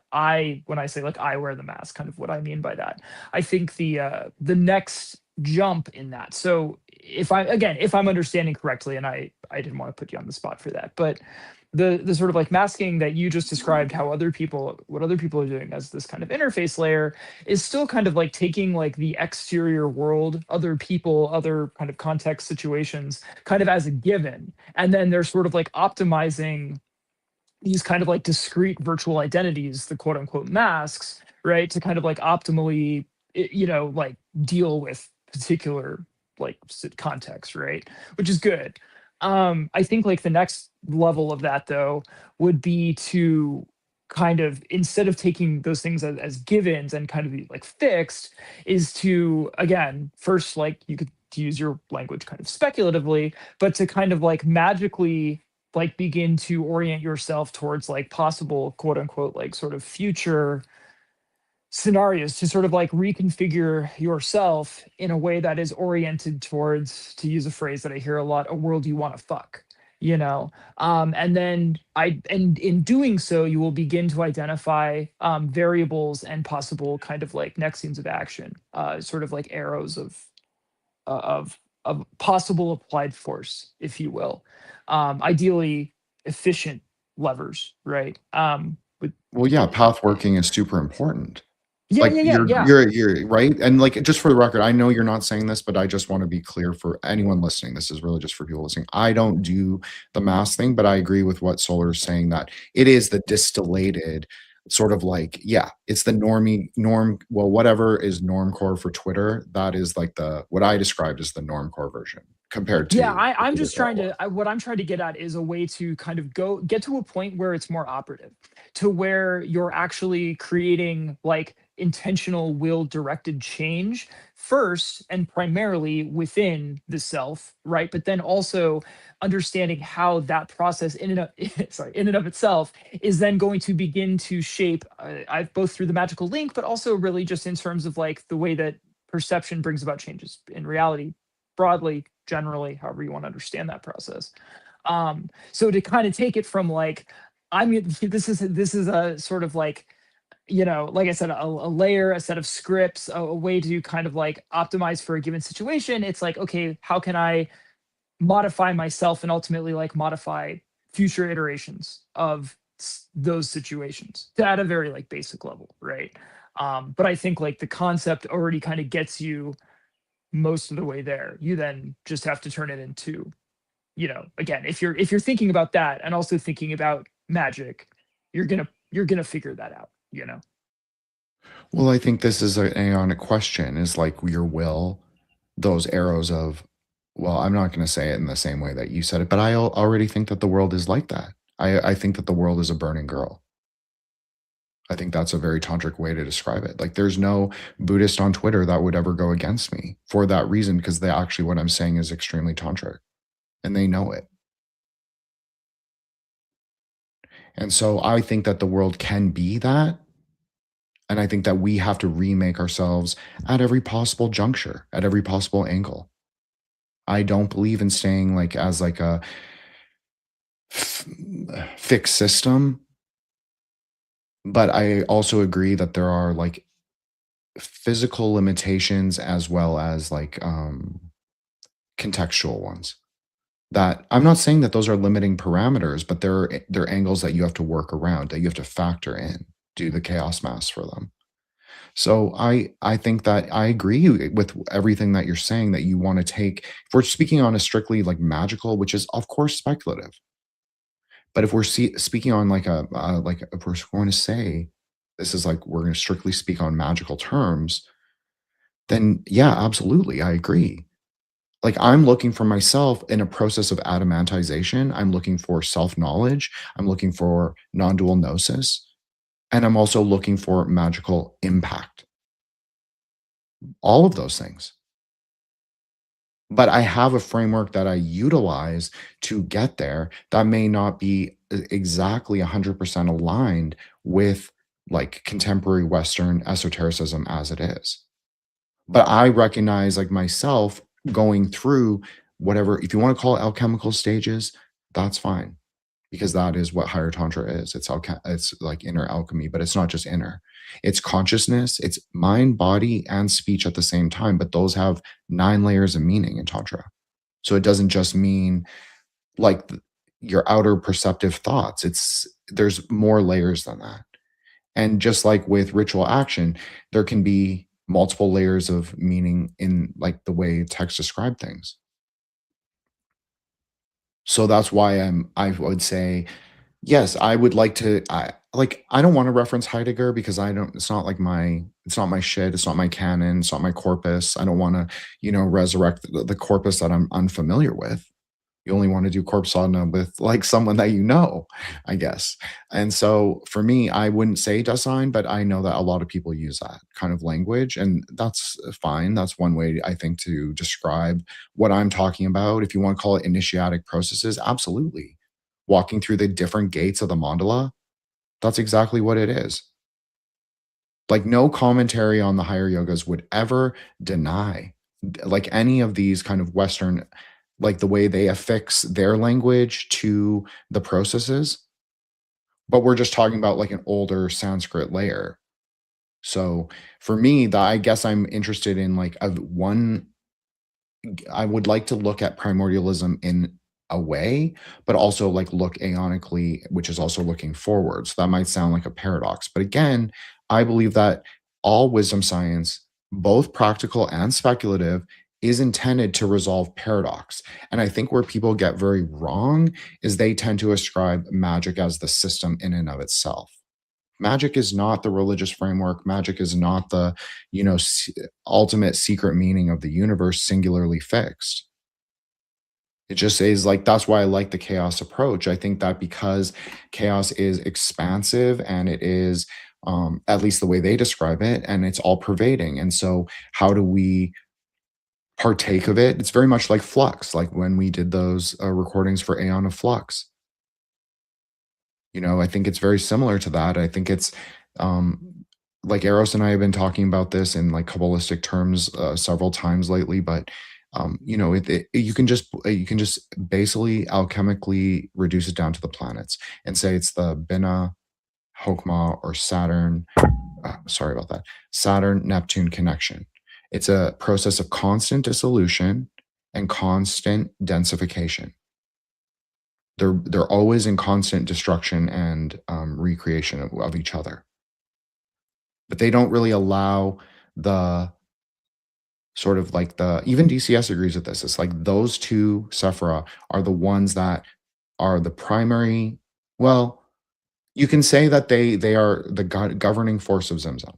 when I say like I wear the mask, kind of what I mean by that. I think the next jump in that. So if I'm understanding correctly, and I didn't want to put you on the spot for that, but the sort of like masking that you just described, what other people are doing as this kind of interface layer, is still kind of like taking like the exterior world, other people, other kind of context situations, kind of as a given, and then they're sort of like optimizing these kind of like discrete virtual identities, the quote unquote masks, right, to kind of like optimally like deal with particular like context, right, which is good. I think like the next level of that though would be to kind of, instead of taking those things as givens and kind of be like fixed, is to again first, like you could to use your language kind of speculatively, but to kind of like magically like begin to orient yourself towards like possible quote unquote like sort of future scenarios, to sort of like reconfigure yourself in a way that is oriented towards, to use a phrase that I hear a lot, a world you want to fuck, you know. And then and in doing so, you will begin to identify variables and possible kind of like next scenes of action, sort of like arrows of possible applied force, if you will. Ideally efficient levers, right? Well, yeah, path working is super important. Yeah, Like yeah. you're right. And like, just for the record, I know you're not saying this, but I just want to be clear for anyone listening. This is really just for people listening. I don't do the mass thing, but I agree with what Solar is saying, that it is the distillated sort of like, yeah, it's the norm. Well, whatever is normcore for Twitter, that is like what I described as the normcore version compared to. Yeah, I'm just trying to, what I'm trying to get at is a way to kind of get to a point where it's more operative, to where you're actually creating like intentional will directed change first and primarily within the self, right? But then also understanding how that process in and of itself is then going to begin to shape both through the magical link, but also really just in terms of like the way that perception brings about changes in reality broadly, generally, however you want to understand that process. So to kind of take it from like, this is a sort of like, you know, like I said, a layer, a set of scripts, a way to kind of like optimize for a given situation. It's like, okay, how can I modify myself and ultimately like modify future iterations of those situations at a very like basic level, right? But I think like the concept already kind of gets you most of the way there. You then just have to turn it into, you know, again, if you're thinking about that and also thinking about magic, you're gonna figure that out, you know. Well, I think this is an aeonic question, is like your will, those arrows of, well, I'm not going to say it in the same way that you said it, but I already think that the world is like that. I think that the world is a burning girl. I think that's a very tantric way to describe it. Like, there's no Buddhist on Twitter that would ever go against me for that reason, because they actually, what I'm saying is extremely tantric, and they know it. And so I think that the world can be that. And I think that we have to remake ourselves at every possible juncture, at every possible angle. I don't believe in staying like as like a fixed system, but I also agree that there are like physical limitations as well as like contextual ones. That I'm not saying that those are limiting parameters, but they're angles that you have to work around, that you have to factor in, do the chaos mass for them. So I think that I agree with everything that you're saying, that you want to take, if we're speaking on a strictly like magical, which is of course speculative, but if we're speaking on like if we're going to say this is like, we're going to strictly speak on magical terms, then yeah, absolutely, I agree. Like, I'm looking for myself in a process of adamantization. I'm looking for self-knowledge. I'm looking for non-dual gnosis. And I'm also looking for magical impact. All of those things. But I have a framework that I utilize to get there that may not be exactly 100% aligned with like contemporary Western esotericism as it is. But I recognize like myself going through whatever, if you want to call it alchemical stages, that's fine. Because that is what higher tantra is. It's like inner alchemy, but it's not just inner. It's consciousness, it's mind, body, and speech at the same time. But those have 9 layers of meaning in tantra. So it doesn't just mean like your outer perceptive thoughts. There's more layers than that. And just like with ritual action, there can be multiple layers of meaning in like the way text describe things. So that's why I would say, yes, I would like to, I don't want to reference Heidegger because it's not my shit. It's not my canon. It's not my corpus. I don't want to, resurrect the corpus that I'm unfamiliar with. You only want to do corpse sadhana with like someone that you know, I guess. And so for me, I wouldn't say design, but I know that a lot of people use that kind of language, and that's fine. That's one way I think to describe what I'm talking about. If you want to call it initiatic processes, absolutely. Walking through the different gates of the mandala, that's exactly what it is. Like no commentary on the higher yogas would ever deny like any of these kind of Western, like the way they affix their language to the processes. But we're just talking about like an older Sanskrit layer. So for me, I guess I'm interested in like I would like to look at primordialism in a way, but also like look aeonically, which is also looking forward. So that might sound like a paradox. But again, I believe that all wisdom science, both practical and speculative, is intended to resolve paradox. And I think where people get very wrong is they tend to ascribe magic as the system in and of itself. Magic is not the religious framework. Magic is not the, ultimate secret meaning of the universe singularly fixed. It just is like, that's why I like the chaos approach. I think that because chaos is expansive and it is, at least the way they describe it, and it's all pervading. And so how do we partake of it? It's very much like flux, like when we did those recordings for Aeon of Flux. I think it's very similar to that. I think it's like Eros and I have been talking about this in like Kabbalistic terms several times lately, but you can just basically alchemically reduce it down to the planets and say it's the Binah, Hokmah, or Saturn. Sorry about that. Saturn-Neptune connection. It's a process of constant dissolution and constant densification. They're always in constant destruction and recreation of each other. But they don't really allow the sort of like even DCS agrees with this. It's like those two Sephira are the ones that are the primary. Well, you can say that they are the governing force of Zimzum.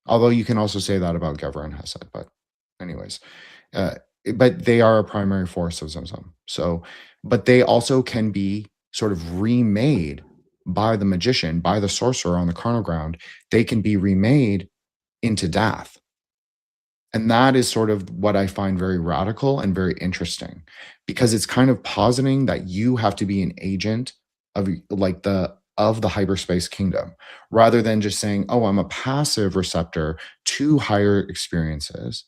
Although you can also say that about Gever and Hesed. But anyways, but they are a primary force of Zimzum. So, but they also can be sort of remade by the magician, by the sorcerer on the carnal ground. They can be remade into Dath. And that is sort of what I find very radical and very interesting, because it's kind of positing that you have to be an agent of like the hyperspace kingdom, rather than just saying, oh, I'm a passive receptor to higher experiences.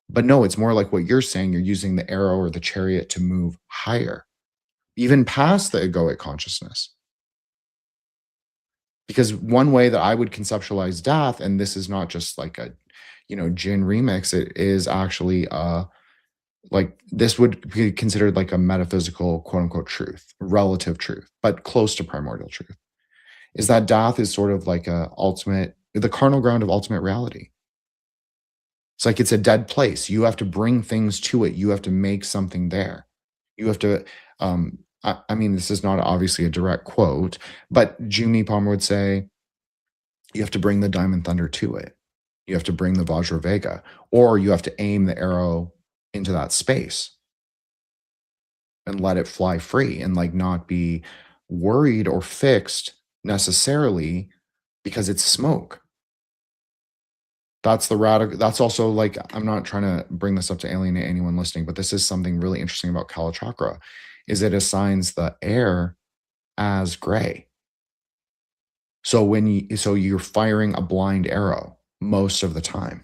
But no, it's more like what you're saying. You're using the arrow or the chariot to move higher, even past the egoic consciousness. Because one way that I would conceptualize Dath, and this is not just like a Jin remix, it is actually like this would be considered like a metaphysical quote unquote truth, relative truth, but close to primordial truth, is that Dath is sort of like the carnal ground of ultimate reality. It's like it's a dead place. You have to bring things to it. You have to make something there. You have to, I mean, this is not obviously a direct quote, but Jumi Palmer would say, you have to bring the diamond thunder to it. You have to bring the Vajra Vega, or you have to aim the arrow into that space and let it fly free and like not be worried or fixed necessarily because it's smoke. That's the radical. That's also like, I'm not trying to bring this up to alienate anyone listening, but this is something really interesting about Kala Chakra, is it assigns the air as gray. So you're firing a blind arrow most of the time.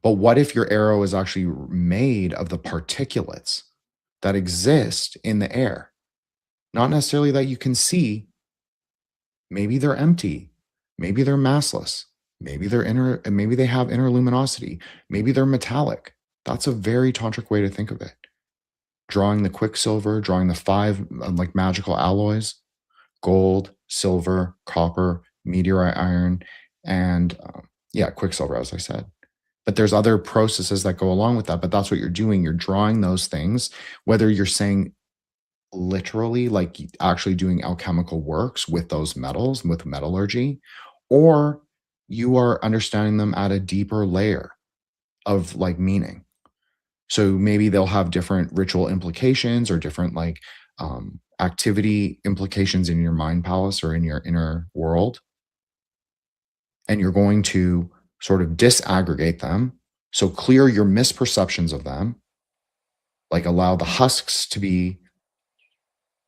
But what if your arrow is actually made of the particulates that exist in the air? Not necessarily that you can see. Maybe they're empty. Maybe they're massless. Maybe they have inner luminosity. Maybe they're metallic. That's a very tantric way to think of it. Drawing the quicksilver, drawing the 5 like magical alloys: gold, silver, copper, meteorite iron, and quicksilver, as I said. But there's other processes that go along with that. But that's what you're doing. You're drawing those things, whether you're saying literally like actually doing alchemical works with those metals, with metallurgy, or you are understanding them at a deeper layer of like meaning. So maybe they'll have different ritual implications or different like activity implications in your mind palace or in your inner world. And you're going to sort of disaggregate them. So clear your misperceptions of them, like allow the husks to be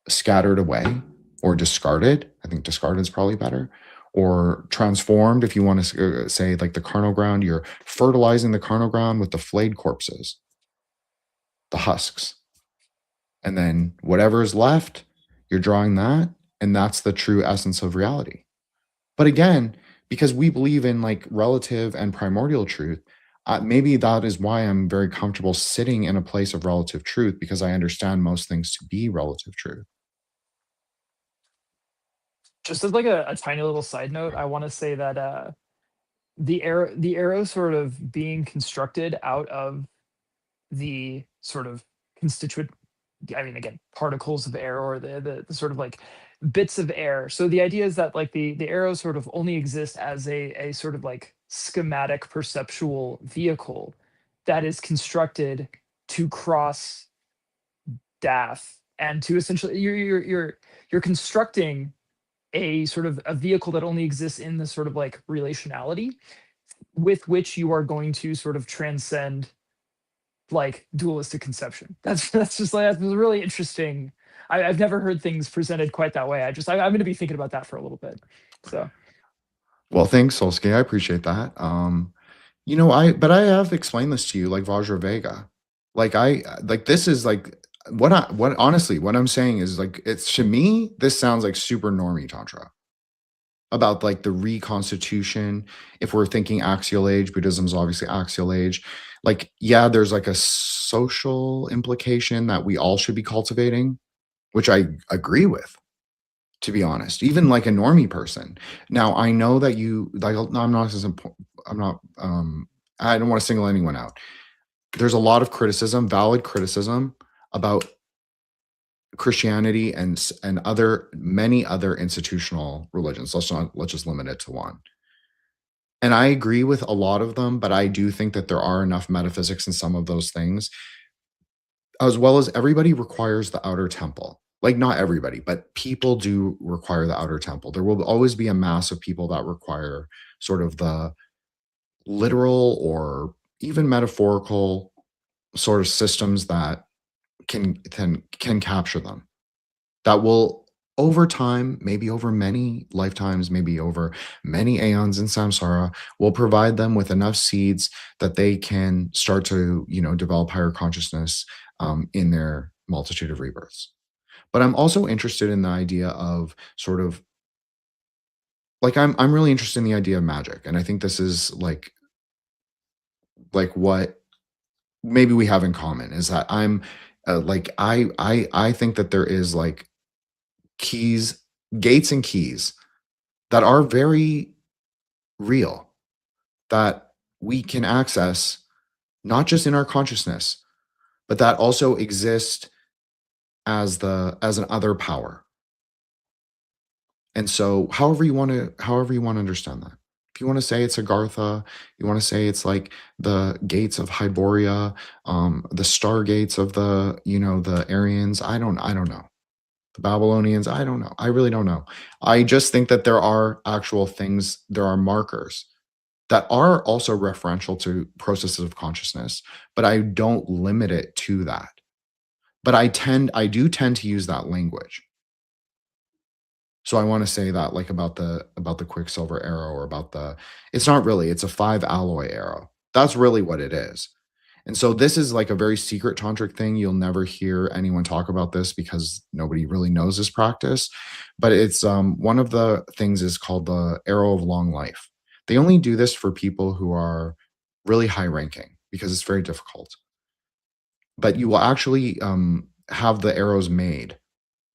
scattered away or discarded. I think discarded is probably better. Or transformed, if you want to say like the carnal ground, you're fertilizing the carnal ground with the flayed corpses, the husks. And then whatever is left, you're drawing that, and that's the true essence of reality. But again, because we believe in like relative and primordial truth, maybe that is why I'm very comfortable sitting in a place of relative truth, because I understand most things to be relative truth. Just as like a tiny little side note, I want to say that the arrow sort of being constructed out of the sort of constituent, I mean, again, particles of air, or the sort of like bits of air. So the idea is that like the arrow sort of only exists as a sort of like schematic perceptual vehicle that is constructed to cross DAF, and to essentially you're constructing a sort of a vehicle that only exists in the sort of like relationality with which you are going to sort of transcend like dualistic conception. That's just like, that's really interesting. I've never heard things presented quite that way. I'm going to be thinking about that for a little bit. So, well, thanks, Solsky. I appreciate that. You know, but I have explained this to you, like Vajra Vega. Like this is like what honestly, what I'm saying is like, it's to me, this sounds like super normie tantra about like the reconstitution. If we're thinking axial age, Buddhism's obviously axial age. Like, yeah, there's like a social implication that we all should be cultivating, which I agree with, to be honest, even like a normie person. Now, I know that you like, I don't want to single anyone out. There's a lot of criticism, valid criticism about Christianity and many other institutional religions. Let's just limit it to one. And I agree with a lot of them, but I do think that there are enough metaphysics in some of those things, as well as everybody requires the outer temple. Like, not everybody, but people do require the outer temple. There will always be a mass of people that require sort of the literal or even metaphorical sort of systems that can capture them. That will, over time, maybe over many lifetimes, maybe over many aeons in samsara, will provide them with enough seeds that they can start to, develop higher consciousness in their multitude of rebirths. But I'm also interested in the idea of sort of like, I'm really interested in the idea of magic, and I think this is like what maybe we have in common is that I'm like I think that there is like gates and keys that are very real, that we can access not just in our consciousness, but that also exist as an other power. And so however you want to understand that. If you want to say it's Agartha, you want to say it's like the gates of Hyboria, the stargates of the Aryans, I don't know. The Babylonians, I don't know. I really don't know. I just think that there are actual things, there are markers that are also referential to processes of consciousness, but I don't limit it to that. But I do tend to use that language. So I want to say that like about the Quicksilver arrow, or about it's not really, it's a 5 alloy arrow. That's really what it is. And so this is like a very secret tantric thing. You'll never hear anyone talk about this because nobody really knows this practice. But it's one of the things is called the arrow of long life. They only do this for people who are really high ranking because it's very difficult. But you will actually have the arrows made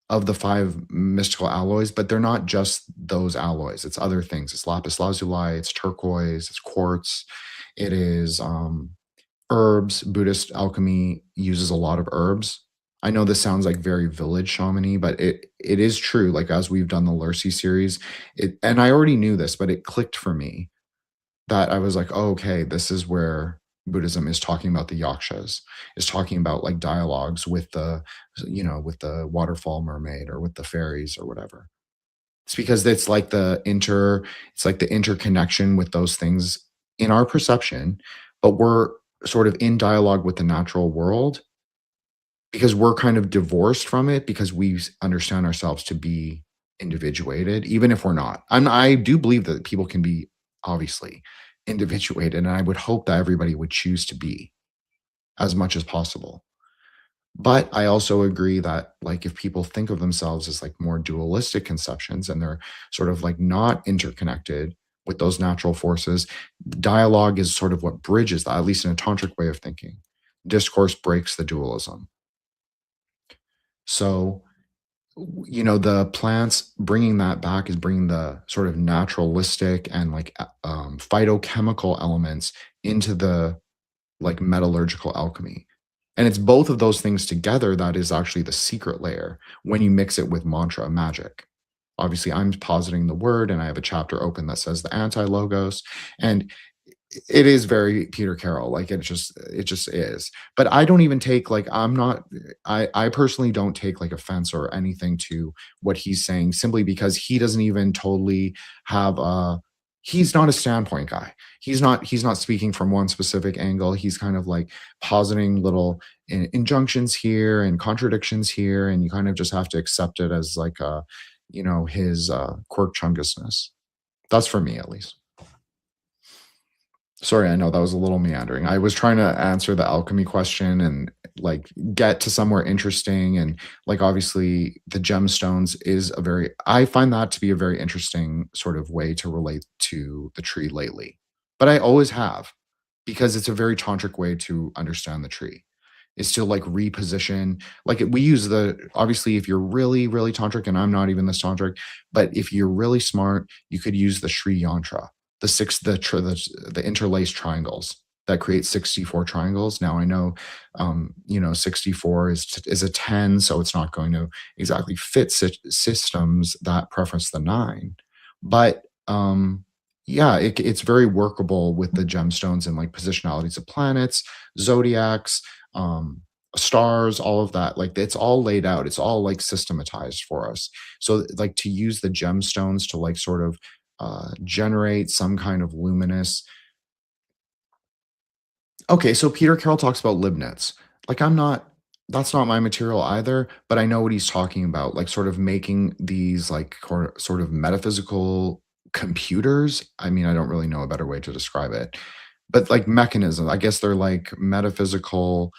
of the 5 mystical alloys, but they're not just those alloys. It's other things. It's lapis lazuli, it's turquoise, it's quartz, it is herbs. Buddhist alchemy uses a lot of herbs. I know this sounds like very village shamany, but it is true. Like, as we've done the Lurcy series, and I already knew this, but it clicked for me that I was like, oh, okay, this is where Buddhism is talking about the yakshas, is talking about like dialogues with the, with the waterfall mermaid or with the fairies or whatever. It's because it's like the interconnection with those things in our perception, but we're sort of in dialogue with the natural world because we're kind of divorced from it because we understand ourselves to be individuated, even if we're not. I do believe that people can be obviously individuated, and I would hope that everybody would choose to be as much as possible. But I also agree that like if people think of themselves as like more dualistic conceptions and they're sort of like not interconnected with those natural forces, dialogue is sort of what bridges that, at least in a tantric way of thinking. Discourse breaks the dualism. So, the plants bringing that back is bringing the sort of naturalistic and like phytochemical elements into the like metallurgical alchemy. And it's both of those things together that is actually the secret layer when you mix it with mantra magic. Obviously, I'm positing the word, and I have a chapter open that says the anti-logos. And it is very Peter Carroll, like it just is. But I don't even take like I personally don't take like offense or anything to what he's saying, simply because he doesn't even totally have a he's not a standpoint guy. He's not speaking from one specific angle. He's kind of like positing little injunctions here and contradictions here, and you kind of just have to accept it as like his quirk chungusness. That's for me, at least. Sorry, I know that was a little meandering. I was trying to answer the alchemy question and like get to somewhere interesting. And like obviously the gemstones is I find that to be a very interesting sort of way to relate to the tree lately. But I always have, because it's a very tantric way to understand the tree. Is to like reposition, like we use obviously if you're really, really tantric, and I'm not even this tantric, but if you're really smart, you could use the Sri Yantra, the interlaced triangles that create 64 triangles. Now I know 64 is a 10, so it's not going to exactly fit systems that preference the 9, but yeah, it's very workable with the gemstones and like positionalities of planets, zodiacs, stars, all of that. Like it's all laid out, it's all like systematized for us. So like to use the gemstones to like sort of generate some kind of luminous. Okay, so Peter Carroll talks about libnets. Like that's not my material either, but I know what he's talking about, like sort of making these like sort of metaphysical computers. I mean, I don't really know a better way to describe it, but like mechanism, I guess they're like metaphysical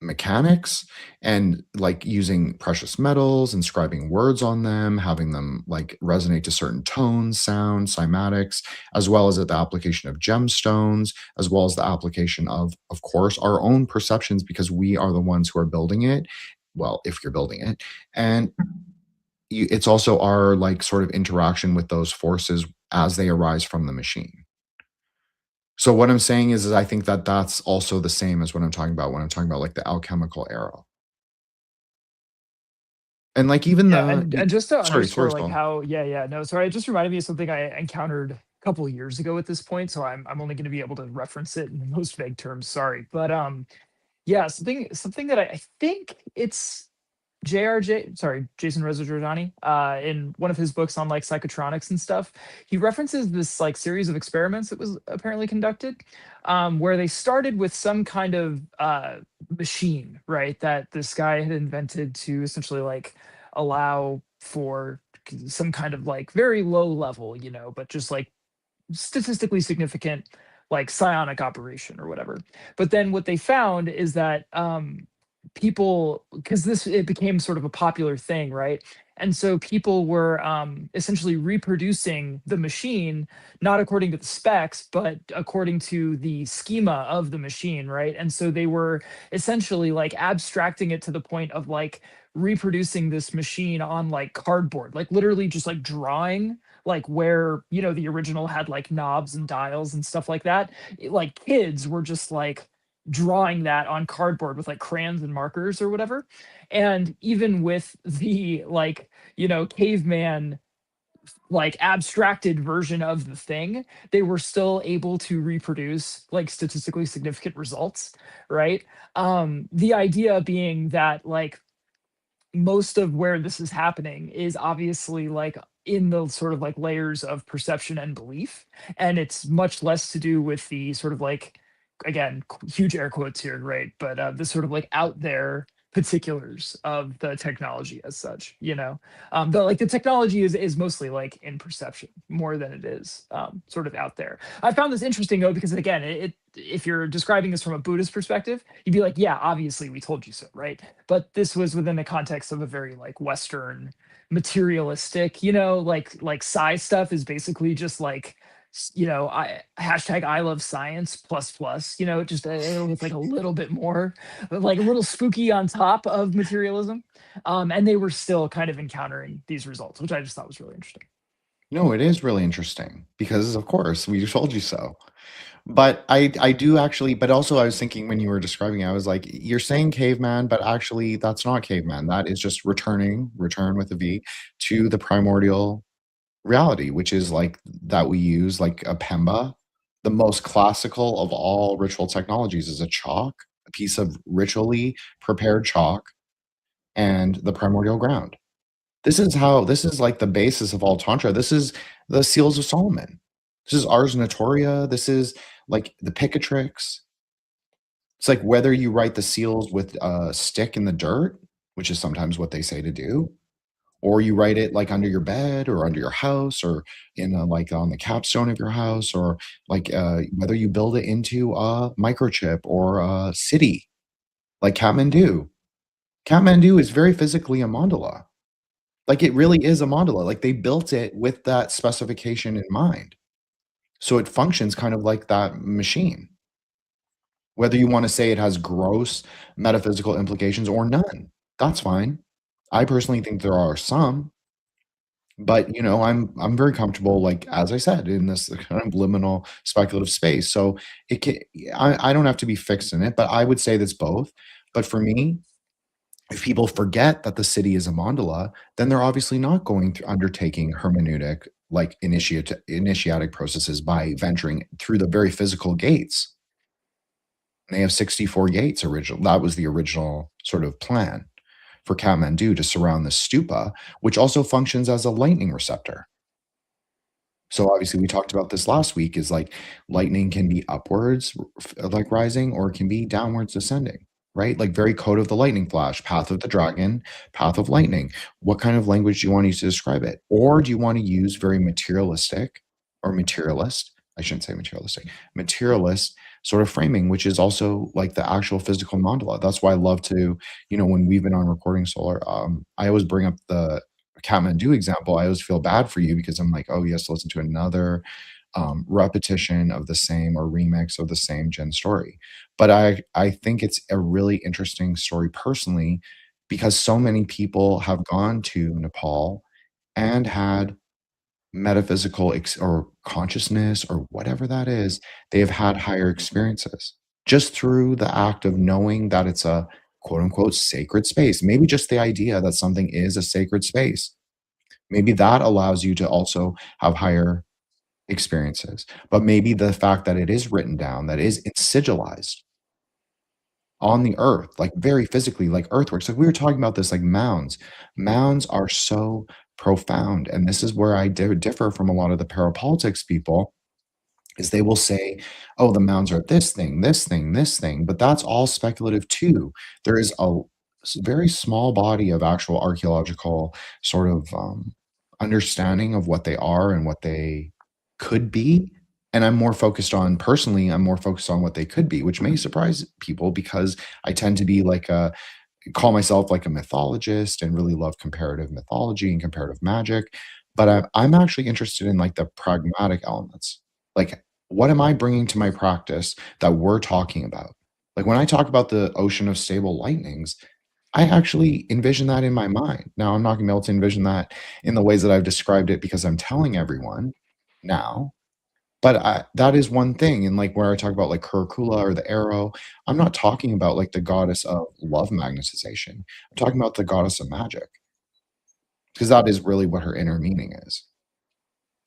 mechanics, and like using precious metals, inscribing words on them, having them like resonate to certain tones, sounds, cymatics, as well as the application of gemstones, as well as the application of course, our own perceptions, because we are the ones who are building it. Well, if you're building it, and it's also our like sort of interaction with those forces as they arise from the machine. So what I'm saying is I think that that's also the same as what I'm talking about when I'm talking about like the alchemical era. And like even Yeah, and just to sorry, underscore like Saul. how no, sorry, it just reminded me of something I encountered a couple of years ago at this point, so I'm only going to be able to reference it in the most vague terms. Sorry, but yeah, something that I think it's Jason Reza Giordani, in one of his books on like psychotronics and stuff, he references this like series of experiments that was apparently conducted, where they started with some kind of machine, right, that this guy had invented to essentially like allow for some kind of like very low level, but just like statistically significant like psionic operation or whatever. But then what they found is that people, because it became sort of a popular thing, right? And so people were essentially reproducing the machine, not according to the specs, but according to the schema of the machine, right? And so they were essentially like abstracting it to the point of like reproducing this machine on like cardboard, like literally just like drawing like where the original had like knobs and dials and stuff like that. Like kids were just like drawing that on cardboard with like crayons and markers or whatever. And even with the like caveman like abstracted version of the thing, they were still able to reproduce like statistically significant results, right? The idea being that like most of where this is happening is obviously like in the sort of like layers of perception and belief, and it's much less to do with the sort of like, again, huge air quotes here, right? But the sort of like out there particulars of the technology as such, you know. The technology is mostly like in perception more than it is sort of out there. I found this interesting though, because again, if you're describing this from a Buddhist perspective, you'd be like, yeah, obviously we told you so, right? But this was within the context of a very like Western materialistic, you know, like psi stuff is basically just like, you know, I love science plus plus, you know, just it's like a little bit more, like a little spooky on top of materialism. And they were still kind of encountering these results, which I just thought was really interesting. No, it is really interesting because, of course, we told you so. But I do actually, but also I was thinking when you were describing it, I was like, you're saying caveman, but actually that's not caveman. That is just return with a V, to the primordial reality, which is like that we use like a Pemba. The most classical of all ritual technologies is a chalk, a piece of ritually prepared chalk, and the primordial ground. This is like the basis of all tantra. This is the seals of Solomon. This is Ars Notoria. This is like the Picatrix. It's like whether you write the seals with a stick in the dirt, which is sometimes what they say to do, or you write it like under your bed or under your house or in like on the capstone of your house, or like whether you build it into a microchip or a city like Kathmandu. Kathmandu is very physically a mandala. Like it really is a mandala. Like they built it with that specification in mind. So it functions kind of like that machine. Whether you want to say it has gross metaphysical implications or none, that's fine. I personally think there are some, but you know, I'm very comfortable, like as I said, in this kind of liminal speculative space. So it can, I don't have to be fixed in it, but I would say that's both. But for me, if people forget that the city is a mandala, then they're obviously not going to undertaking hermeneutic, like initiatic processes by venturing through the very physical gates. And they have 64 gates original. That was the original sort of plan for Kathmandu, to surround the stupa, which also functions as a lightning receptor. So obviously we talked about this last week, is like lightning can be upwards, like rising, or it can be downwards descending, right? Like very code of the lightning flash, path of the dragon, path of lightning. What kind of language do you want to use to describe it? Or do you want to use very materialistic or materialist? I shouldn't say materialistic, materialist sort of framing, which is also like the actual physical mandala. That's why I love to, you know, when we've been on Recording Solar, I always bring up the Kathmandu example. I always feel bad for you because I'm like, oh, he has to listen to another repetition of the same or remix of the same Jin story. But I think it's a really interesting story personally, because so many people have gone to Nepal and had metaphysical or consciousness or whatever that is. They have had higher experiences just through the act of knowing that it's a quote unquote sacred space. Maybe just the idea that something is a sacred space, maybe that allows you to also have higher experiences. But maybe the fact that it is written down, that is sigilized on the earth, like very physically, like earthworks. Like we were talking about this, like mounds. Mounds are so profound. And this is where I differ from a lot of the parapolitics people, is they will say, oh, the mounds are this thing, this thing, this thing. But that's all speculative too. There is a very small body of actual archaeological sort of understanding of what they are and what they could be. And I'm more focused on, personally, I'm more focused on what they could be, which may surprise people because I tend to be like call myself like a mythologist and really love comparative mythology and comparative magic. But I'm actually interested in like the pragmatic elements. Like, what am I bringing to my practice that we're talking about? Like when I talk about the ocean of stable lightnings, I actually envision that in my mind. Now, I'm not going to be able to envision that in the ways that I've described it because I'm telling everyone now. But that is one thing. And like where I talk about like Curricula or the arrow, I'm not talking about like the goddess of love magnetization. I'm talking about the goddess of magic, because that is really what her inner meaning is.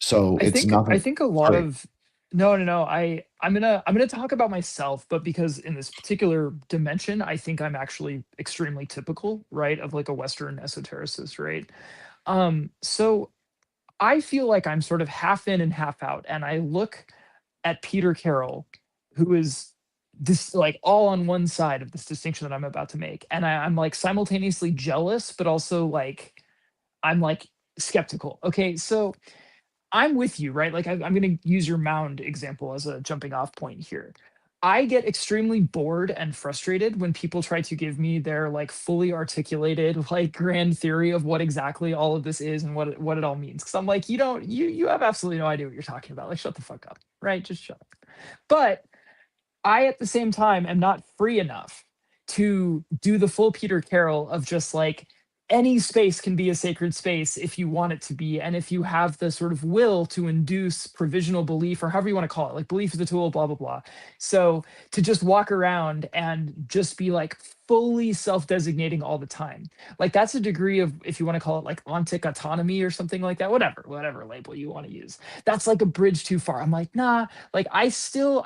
So I it's think I nothing. think a lot Sorry. of no. I'm gonna talk about myself, but because in this particular dimension, I think I'm actually extremely typical, right, of like a Western esotericist, right? So I feel like I'm sort of half in and half out, and I look at Peter Carroll, who is this like all on one side of this distinction that I'm about to make, and I'm like simultaneously jealous, but also like I'm like skeptical. Okay, so I'm with you, right? Like I'm going to use your mound example as a jumping off point here. I get extremely bored and frustrated when people try to give me their like fully articulated like grand theory of what exactly all of this is and what it all means. Because I'm like, you have absolutely no idea what you're talking about. Like, shut the fuck up, right? Just shut up. But I, at the same time, am not free enough to do the full Peter Carroll of just like any space can be a sacred space if you want it to be. And if you have the sort of will to induce provisional belief, or however you want to call it, like belief is a tool, blah, blah, blah. So to just walk around and just be like fully self designating all the time, like that's a degree of, if you want to call it like ontic autonomy or something like that, whatever label you want to use. That's like a bridge too far. I'm like, nah, like I still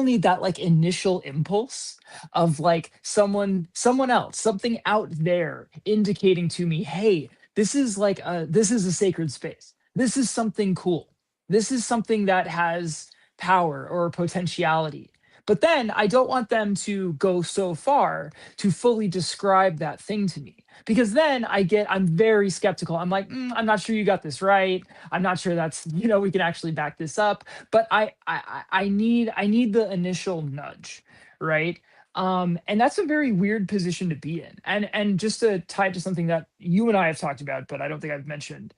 need that like initial impulse of like someone else, something out there indicating to me, hey, this is a sacred space. This is something cool. This is something that has power or potentiality. But then I don't want them to go so far to fully describe that thing to me. Because then I'm very skeptical. I'm like, I'm not sure you got this right. I'm not sure that's, we can actually back this up, but I need the initial nudge, right? And that's a very weird position to be in. And just to tie it to something that you and I have talked about, but I don't think I've mentioned.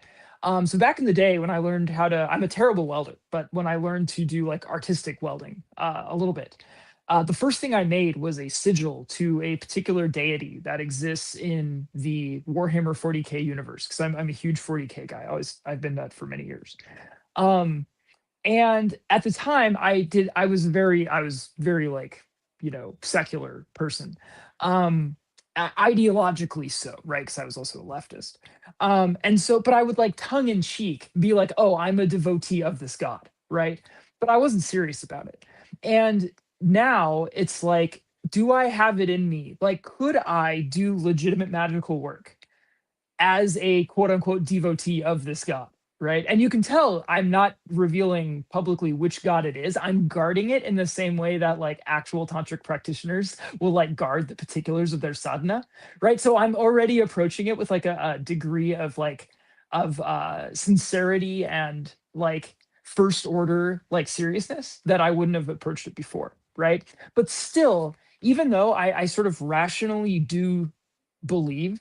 So back in the day when I learned I'm a terrible welder, but when I learned to do like artistic welding a little bit, the first thing I made was a sigil to a particular deity that exists in the Warhammer 40K universe, because I'm a huge 40K guy. I've been that for many years. And at the time I was very like, secular person. Ideologically so, right? Because I was also a leftist. And so, but I would like tongue in cheek be like, oh, I'm a devotee of this god, right? But I wasn't serious about it. And now it's like, do I have it in me? Like, could I do legitimate magical work as a quote unquote devotee of this god? Right. And you can tell I'm not revealing publicly which god it is. I'm guarding it in the same way that like actual tantric practitioners will like guard the particulars of their sadhana. Right. So I'm already approaching it with like a degree of like sincerity and like first order like seriousness that I wouldn't have approached it before. Right. But still, even though I sort of rationally do believe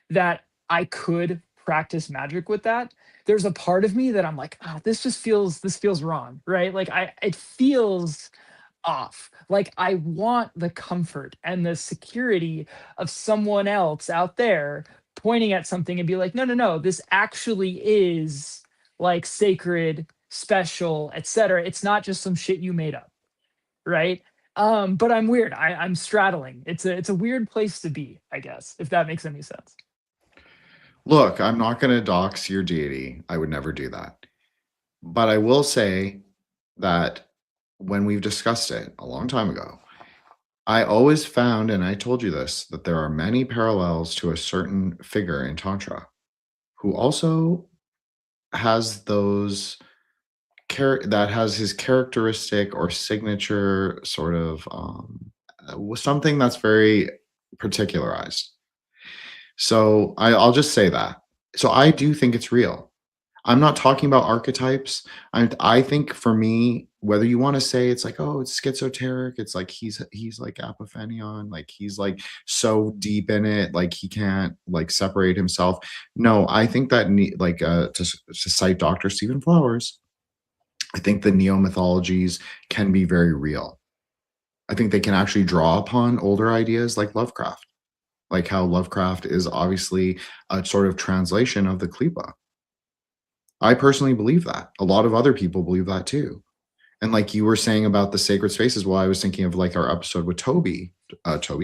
that I could practice magic with that, there's a part of me that I'm like, oh, this feels wrong, right? Like it feels off. Like I want the comfort and the security of someone else out there pointing at something and be like, no, no, no, this actually is like sacred, special, etc. It's not just some shit you made up, right? But I'm weird. I'm straddling. It's a weird place to be, I guess, if that makes any sense. Look, I'm not going to dox your deity. I would never do that. But I will say that when we've discussed it a long time ago, I always found, and I told you this, that there are many parallels to a certain figure in Tantra who also has those that has his characteristic or signature sort of something that's very particularized. So I'll just say that. So I do think it's real. I'm not talking about archetypes. I think for me, whether you want to say it's like, oh, it's schizoteric, it's like he's like Apophenion, like he's like so deep in it, like he can't like separate himself. No, I think that to cite Dr. Stephen Flowers, I think the neo mythologies can be very real. I think they can actually draw upon older ideas like Lovecraft, like how Lovecraft is obviously a sort of translation of the Klippa. I personally believe that. A lot of other people believe that too. And like you were saying about the sacred spaces, well, I was thinking of like our episode with Toby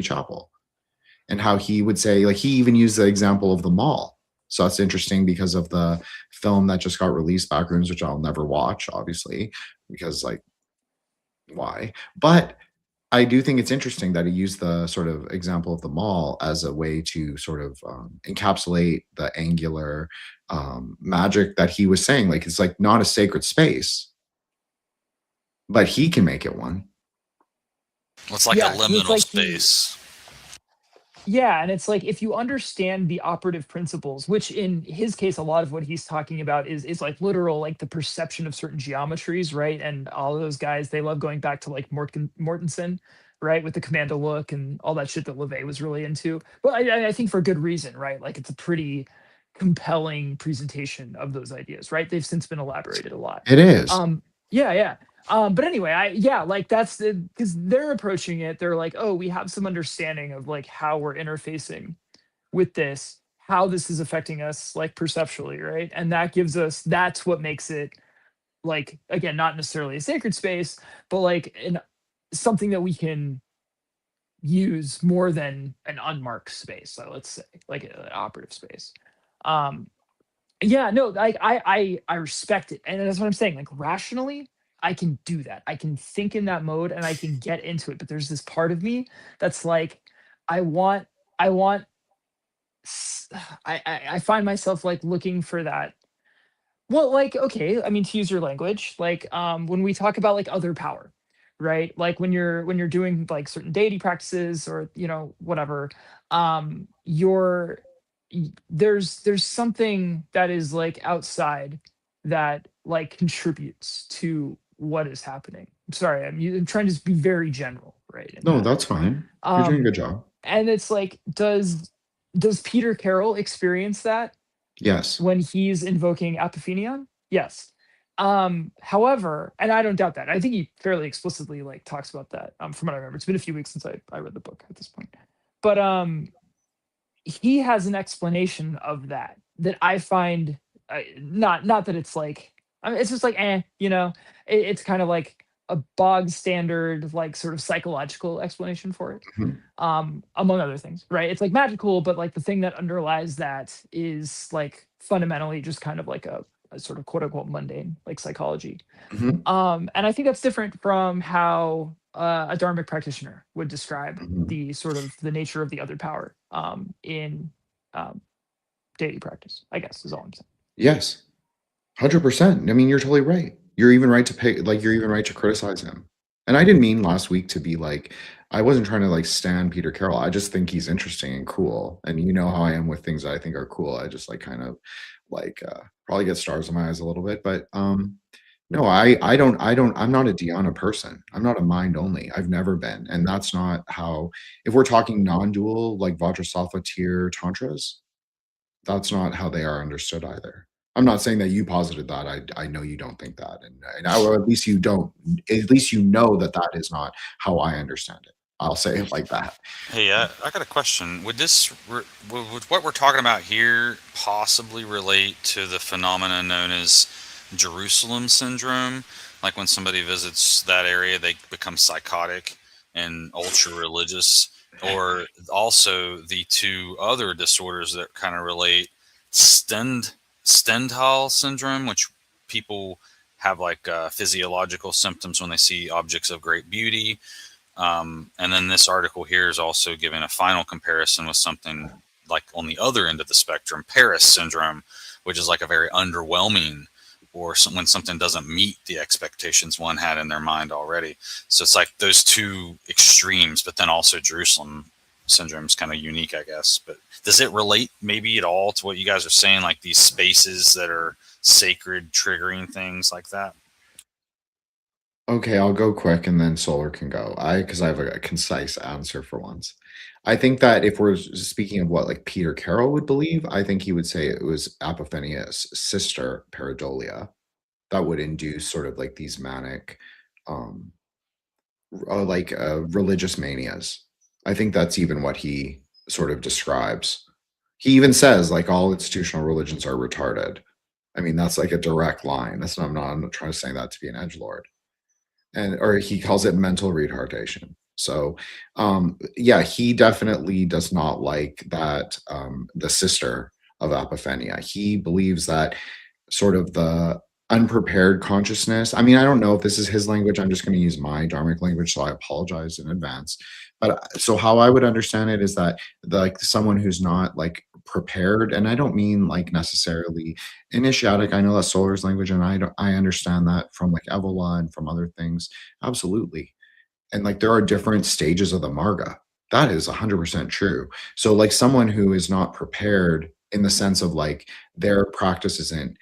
Chappell, and how he would say, like he even used the example of the mall. So that's interesting because of the film that just got released, Backrooms, which I'll never watch, obviously, because like, why? But I do think it's interesting that he used the sort of example of the mall as a way to sort of encapsulate the angular magic that he was saying. Like, it's like not a sacred space, but he can make it one. Well, it's like Yeah, a it's liminal like space. Yeah, and it's like if you understand the operative principles, which in his case, a lot of what he's talking about is like literal, like the perception of certain geometries, right? And all of those guys, they love going back to like Mortensen, right, with the commando look and all that shit that LeVay was really into. But I think for good reason, right? Like it's a pretty compelling presentation of those ideas, right? They've since been elaborated a lot. It is. Yeah, yeah. But anyway, like that's because they're approaching it. They're like, oh, we have some understanding of like how we're interfacing with this, how this is affecting us like perceptually, right? And that's what makes it like again, not necessarily a sacred space, but like something that we can use more than an unmarked space. So let's say like an operative space. Yeah, no, like I respect it, and that's what I'm saying. Like rationally, I can do that. I can think in that mode, and I can get into it. But there's this part of me that's like, I want, I want, I find myself like looking for that. Well, like okay, I mean to use your language, like when we talk about like other power, right? Like when you're doing like certain deity practices or whatever, you're there's something that is like outside that like contributes to what is happening. I'm sorry, I'm trying to be very general, right? In No, that. that's fine. You're doing a good job. And it's like, does Peter Carroll experience that Yes. when he's invoking Apophenion? Yes. However, and I don't doubt that. I think he fairly explicitly like talks about that. From what I remember, it's been a few weeks since I read the book at this point, but he has an explanation of that I find not that it's like I mean, it's just like it's kind of like a bog standard like sort of psychological explanation for it, Mhm. among other things, right? It's like magical, but like the thing that underlies that is like fundamentally just kind of like a sort of quote unquote mundane like psychology. Mhm. And I think that's different from how a dharmic practitioner would describe Mhm. the sort of the nature of the other power in deity practice, I guess is all I'm saying. Yes. 100%. I mean, you're totally right. You're even right to pay, like, you're even right to criticize him. And I didn't mean last week to be like, I wasn't trying to like stand Peter Carroll. I just think he's interesting and cool. And you know how I am with things that I think are cool. I just like kind of like probably get stars in my eyes a little bit. But no, I'm not a Dhyana person. I'm not a mind only. I've never been. And that's not how, if we're talking non-dual, like Vajrasattva tier tantras, that's not how they are understood either. I'm not saying that you posited that. I know you don't think that, or at least you don't. At least you know that that is not how I understand it. I'll say it like that. Hey, I got a question. Would would what we're talking about here possibly relate to the phenomenon known as Jerusalem syndrome? Like when somebody visits that area, they become psychotic and ultra religious, or also the two other disorders that kind of relate, Stendhal syndrome, which people have like physiological symptoms when they see objects of great beauty. And then this article here is also giving a final comparison with something like on the other end of the spectrum, Paris syndrome, which is like a very underwhelming, or when something doesn't meet the expectations one had in their mind already. So it's like those two extremes, but then also Jerusalem syndrome is kind of unique, I guess. But does it relate maybe at all to what you guys are saying, like these spaces that are sacred, triggering things like that? Okay, I'll go quick and then Solar can go. Because I have a concise answer for once. I think that if we're speaking of what like Peter Carroll would believe, I think he would say it was Apophenia's sister, Pareidolia, that would induce sort of like these manic, um, religious manias. I think that's even what he sort of describes. He even says like all institutional religions are retarded. I mean, that's like a direct line. I'm not trying to say that to be an edgelord. Or he calls it mental retardation. So yeah, he definitely does not like that the sister of apophenia. He believes that sort of the unprepared consciousness. I mean, I don't know if this is his language. I'm just going to use my dharmic language, so I apologize in advance. But so how I would understand it is that like someone who's not like prepared, and I don't mean like necessarily initiatic. I know that's Solar's language, and I understand that from like Evola and from other things. Absolutely. And like there are different stages of the marga. That is 100% true. So like someone who is not prepared in the sense of like their practice isn't,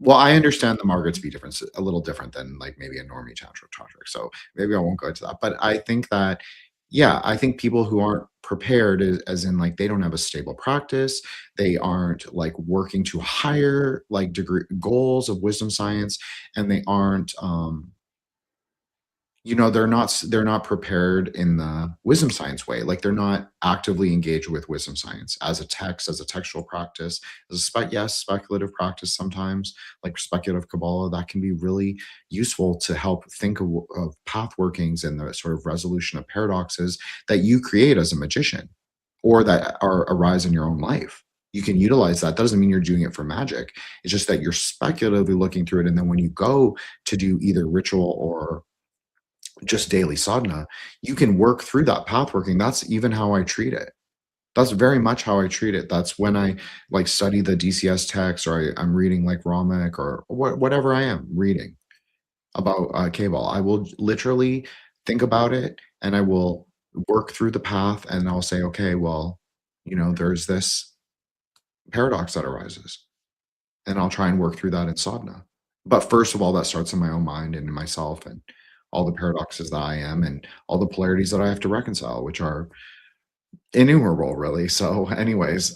well, I understand the marga to be different, a little different than like maybe a normie tantric. So maybe I won't go into that. But I think that, yeah, I think people who aren't prepared, as in like they don't have a stable practice, they aren't like working to higher like degree goals of wisdom science, and they aren't they're not prepared in the wisdom science way. Like they're not actively engaged with wisdom science as a text, as a textual practice, as a speculative practice sometimes, like speculative Kabbalah, that can be really useful to help think of path workings and the sort of resolution of paradoxes that you create as a magician or that arise in your own life. You can utilize that. That doesn't mean you're doing it for magic. It's just that you're speculatively looking through it. And then when you go to do either ritual or just daily sadhana, you can work through that path working. That's even how I treat it. That's very much how I treat it. That's when I like study the DCS text, or I'm reading like Ramak or whatever I am reading about K-ball. I will literally think about it and I will work through the path and I'll say, okay, well, there's this paradox that arises, and I'll try and work through that in sadhana. But first of all, that starts in my own mind and in myself, and all the paradoxes that I am and all the polarities that I have to reconcile, which are innumerable, really. So anyways,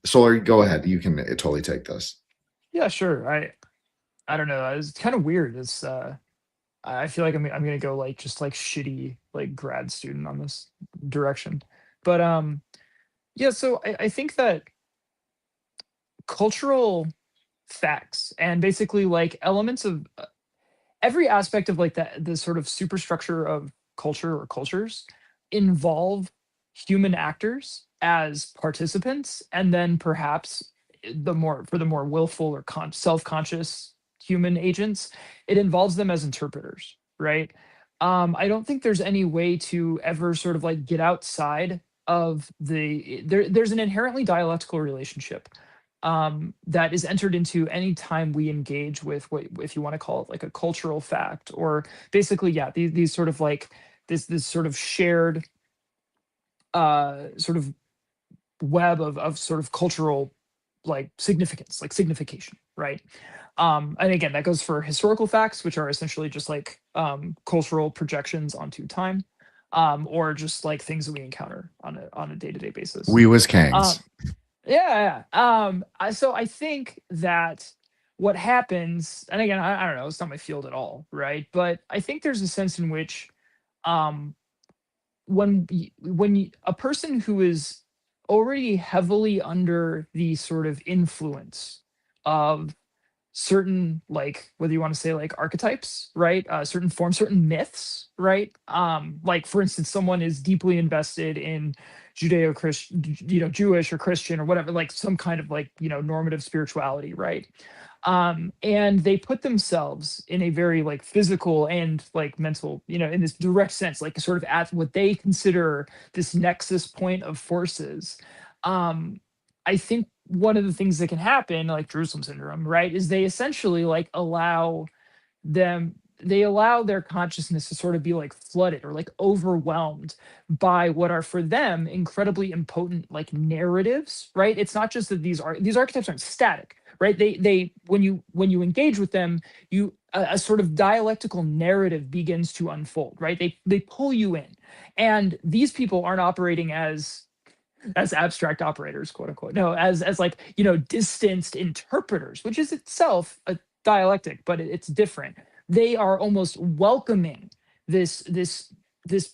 Solar, go ahead. You can totally take this. Yeah, sure. I don't know. It's kind of weird. It's I feel like I'm gonna go like just like shitty like grad student on this direction. But yeah, so I think that cultural facts and basically like elements of every aspect of like the sort of superstructure of culture or cultures involve human actors as participants, and then perhaps the more willful or self-conscious human agents, it involves them as interpreters, right? I don't think there's any way to ever sort of like get outside of there's an inherently dialectical relationship that is entered into any time we engage with what, if you want to call it like a cultural fact, or basically, yeah, these sort of like this sort of shared sort of web of sort of cultural like significance, like signification, right? And again, that goes for historical facts, which are essentially just like cultural projections onto time, or just like things that we encounter on a day-to-day basis. We was kangs. Yeah. So I think that what happens, and again, I don't know, it's not my field at all, right? But I think there's a sense in which, when a person who is already heavily under the sort of influence of certain, like, whether you want to say like archetypes, right, certain forms, certain myths, right, like for instance, someone is deeply invested in judeo-christian, Jewish or Christian or whatever, like some kind of like normative spirituality, right? And they put themselves in a very like physical and like mental, in this direct sense, like sort of at what they consider this nexus point of forces. I think one of the things that can happen, like Jerusalem syndrome, right, is they essentially like allow their consciousness to sort of be like flooded or like overwhelmed by what are for them incredibly impotent like narratives, right? It's not just that these archetypes aren't static, right? They when you engage with them, a sort of dialectical narrative begins to unfold, right? They pull you in, and these people aren't operating as abstract operators, quote unquote. No, as like distanced interpreters, which is itself a dialectic, but it's different. They are almost welcoming this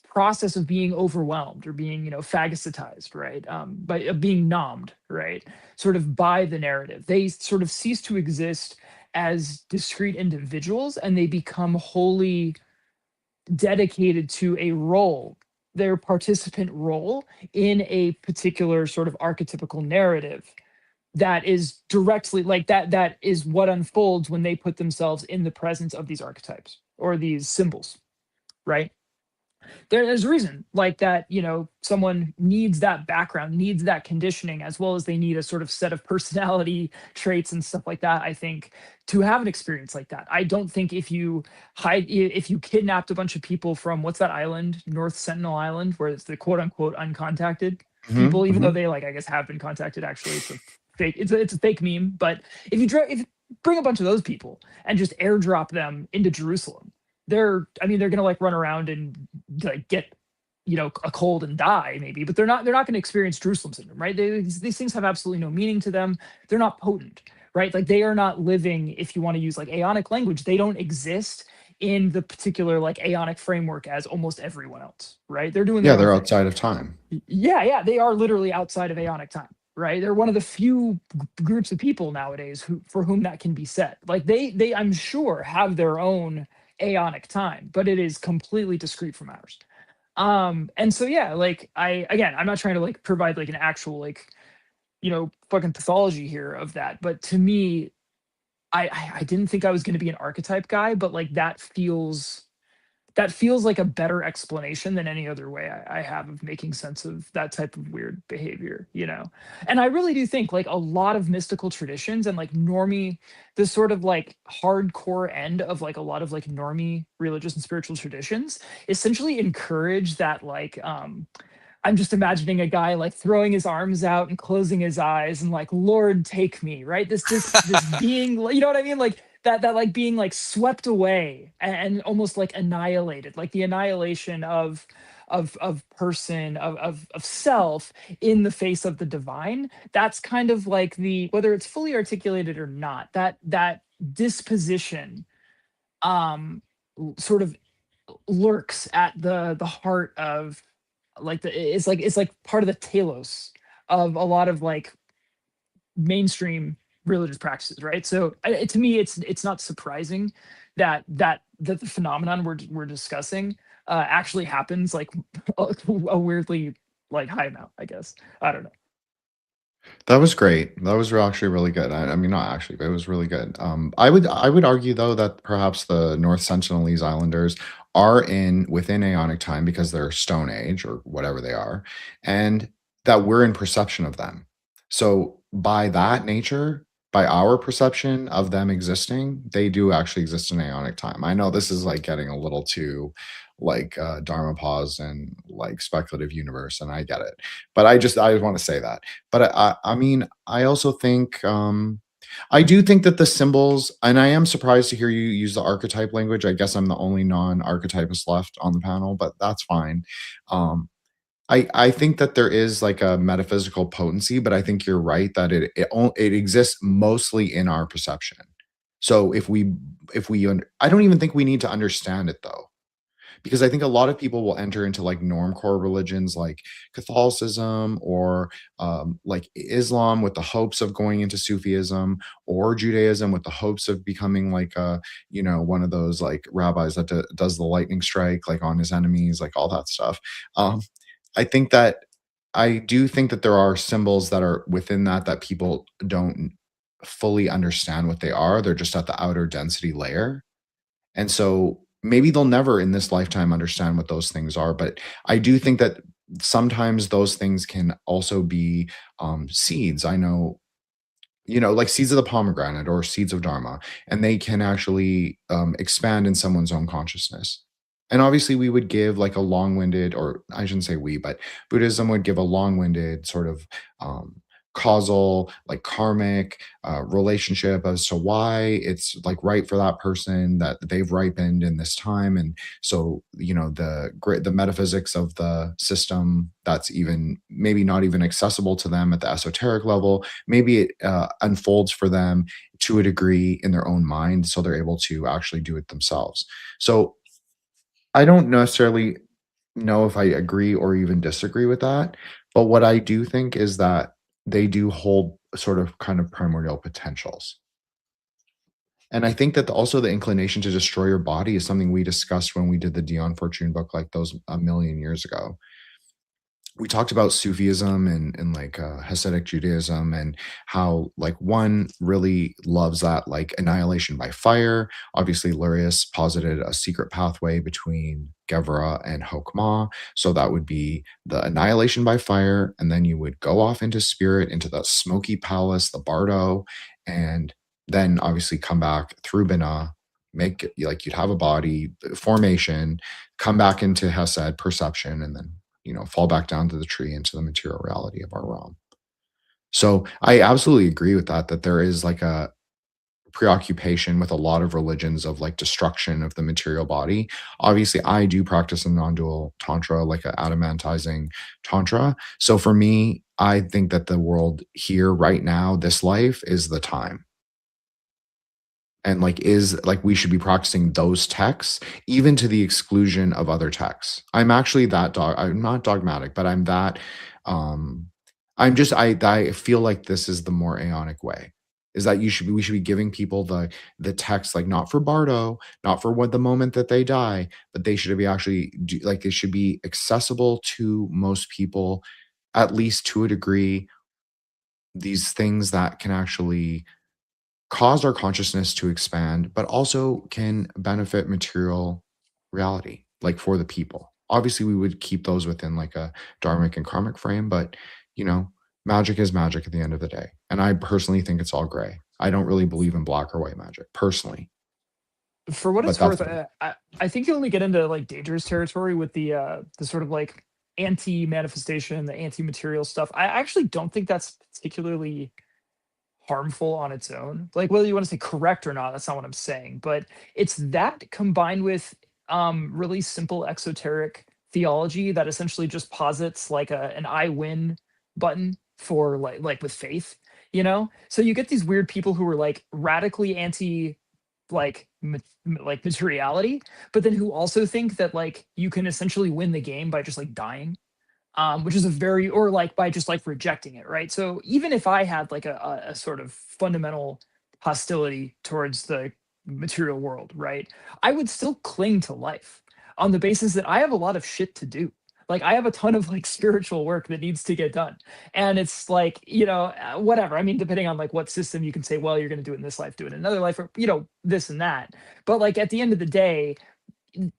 process of being overwhelmed or being phagocytized, right? By being nommed, right? Sort of by the narrative. They sort of cease to exist as discrete individuals, and they become wholly dedicated to a role, their participant role in a particular sort of archetypical narrative, that is directly like that is what unfolds when they put themselves in the presence of these archetypes or these symbols, right? There's a reason like that, you know, someone needs that background, needs that conditioning, as well as they need a sort of set of personality traits and stuff like that, I think, to have an experience like that. I don't think if you kidnapped a bunch of people from, what's that island, North Sentinel Island, where it's the quote unquote uncontacted people, even though they, like, I guess have been contacted, actually it's a fake, it's a fake meme. But if you bring a bunch of those people and just airdrop them into Jerusalem, they're gonna like run around and like get, you know, a cold and die maybe, but they're not gonna experience Jerusalem syndrome, right? These things have absolutely no meaning to them. They're not potent, right? Like they are not living, if you want to use like Aeonic language, they don't exist in the particular like Aeonic framework as almost everyone else, right? They're doing they're outside of time. Yeah, they are literally outside of Aeonic time, right? They're one of the few groups of people nowadays for whom that can be said. Like they I'm sure have their own Aeonic time, but it is completely discrete from ours. And so yeah, like I'm not trying to like provide like an actual like, you know, fucking pathology here of that, but to me, I didn't think I was going to be an archetype guy, but like that feels like a better explanation than any other way I have of making sense of that type of weird behavior, you know? And I really do think like a lot of mystical traditions and like normie, the sort of like hardcore end of like a lot of like normie religious and spiritual traditions essentially encourage that like, I'm just imagining a guy like throwing his arms out and closing his eyes and like, Lord, take me, right? This being, you know what I mean? Like that like being like swept away and almost like annihilated, like the annihilation of person, of self in the face of the divine. That's kind of like the, whether it's fully articulated or not, that disposition sort of lurks at the heart of like it's like part of the telos of a lot of like mainstream religious practices, right? So to me, it's not surprising that the phenomenon we're discussing actually happens like a weirdly like high amount, I guess. I don't know. That was great. That was actually really good. I mean, not actually, but it was really good. I would argue though that perhaps the North Sentinelese Islanders are within Aeonic time because they're Stone Age or whatever they are, and that we're in perception of them. So by that nature, by our perception of them existing, they do actually exist in Aeonic time. I know this is like getting a little too like Dharma pause and like speculative universe, and I get it, but I just want to say that. But I mean, I also think I do think that the symbols, and I am surprised to hear you use the archetype language. I guess I'm the only non-archetypist left on the panel, but that's fine. I think that there is like a metaphysical potency, but I think you're right that it exists mostly in our perception. So I don't even think we need to understand it though, because I think a lot of people will enter into like normcore religions like Catholicism or like Islam with the hopes of going into Sufism, or Judaism with the hopes of becoming like you know, one of those like rabbis that does the lightning strike like on his enemies, like all that stuff. I do think that there are symbols that are within that people don't fully understand what they are. They're just at the outer density layer. And so maybe they'll never in this lifetime understand what those things are. But I do think that sometimes those things can also be seeds. I know, you know, like seeds of the pomegranate or seeds of Dharma, and they can actually expand in someone's own consciousness. And obviously, we would give like a long winded, or I shouldn't say we, but Buddhism would give a long winded sort of causal, like karmic relationship as to why it's like right for that person that they've ripened in this time. And so, you know, the metaphysics of the system that's even maybe not even accessible to them at the esoteric level, maybe it unfolds for them to a degree in their own mind, so they're able to actually do it themselves. So I don't necessarily know if I agree or even disagree with that, but what I do think is that they do hold sort of kind of primordial potentials. And I think that also the inclination to destroy your body is something we discussed when we did the Dion Fortune book, like those a million years ago. we talked about Sufism and like Hasidic Judaism, and how like one really loves that like annihilation by fire. Obviously, Lurius posited a secret pathway between Gevra and Hokmah. So that would be the annihilation by fire, and then you would go off into spirit, into the smoky palace, the Bardo, and then obviously come back through Binah, make like you'd have a body formation, come back into Hesed perception, and then fall back down to the tree into the material reality of our realm. So I absolutely agree with that, that there is like a preoccupation with a lot of religions of like destruction of the material body. Obviously, I do practice a non-dual tantra, like a adamantizing tantra. So for me, I think that the world here right now, this life is the time, and like is like we should be practicing those texts even to the exclusion of other texts. I'm actually I'm not dogmatic, but I'm that um I feel like this is the more aeonic way, is that we should be giving people the text, like not for Bardo, not for what the moment that they die, but they should be actually like it should be accessible to most people, at least to a degree, these things that can actually cause our consciousness to expand, but also can benefit material reality, like for the people. Obviously, we would keep those within like a dharmic and karmic frame, but you know, magic is magic at the end of the day. And I personally think it's all gray. I don't really believe in black or white magic personally. For what But it's that's worth, I think you only get into like dangerous territory with the sort of like anti-manifestation, the anti-material stuff. I actually don't think that's particularly harmful on its own. Like whether you want to say correct or not, that's not what I'm saying. But it's that combined with really simple exoteric theology that essentially just posits like an I win button for like with faith, you know? So you get these weird people who are like radically anti like like materiality, but then who also think that like you can essentially win the game by just like dying, which is a very, or like by just like rejecting it, right? So even if I had like a sort of fundamental hostility towards the material world, right, I would still cling to life on the basis that I have a lot of shit to do. Like I have a ton of like spiritual work that needs to get done, and it's like whatever. I mean, depending on like what system you can say, well, you're going to do it in this life, do it in another life, or this and that. But like at the end of the day,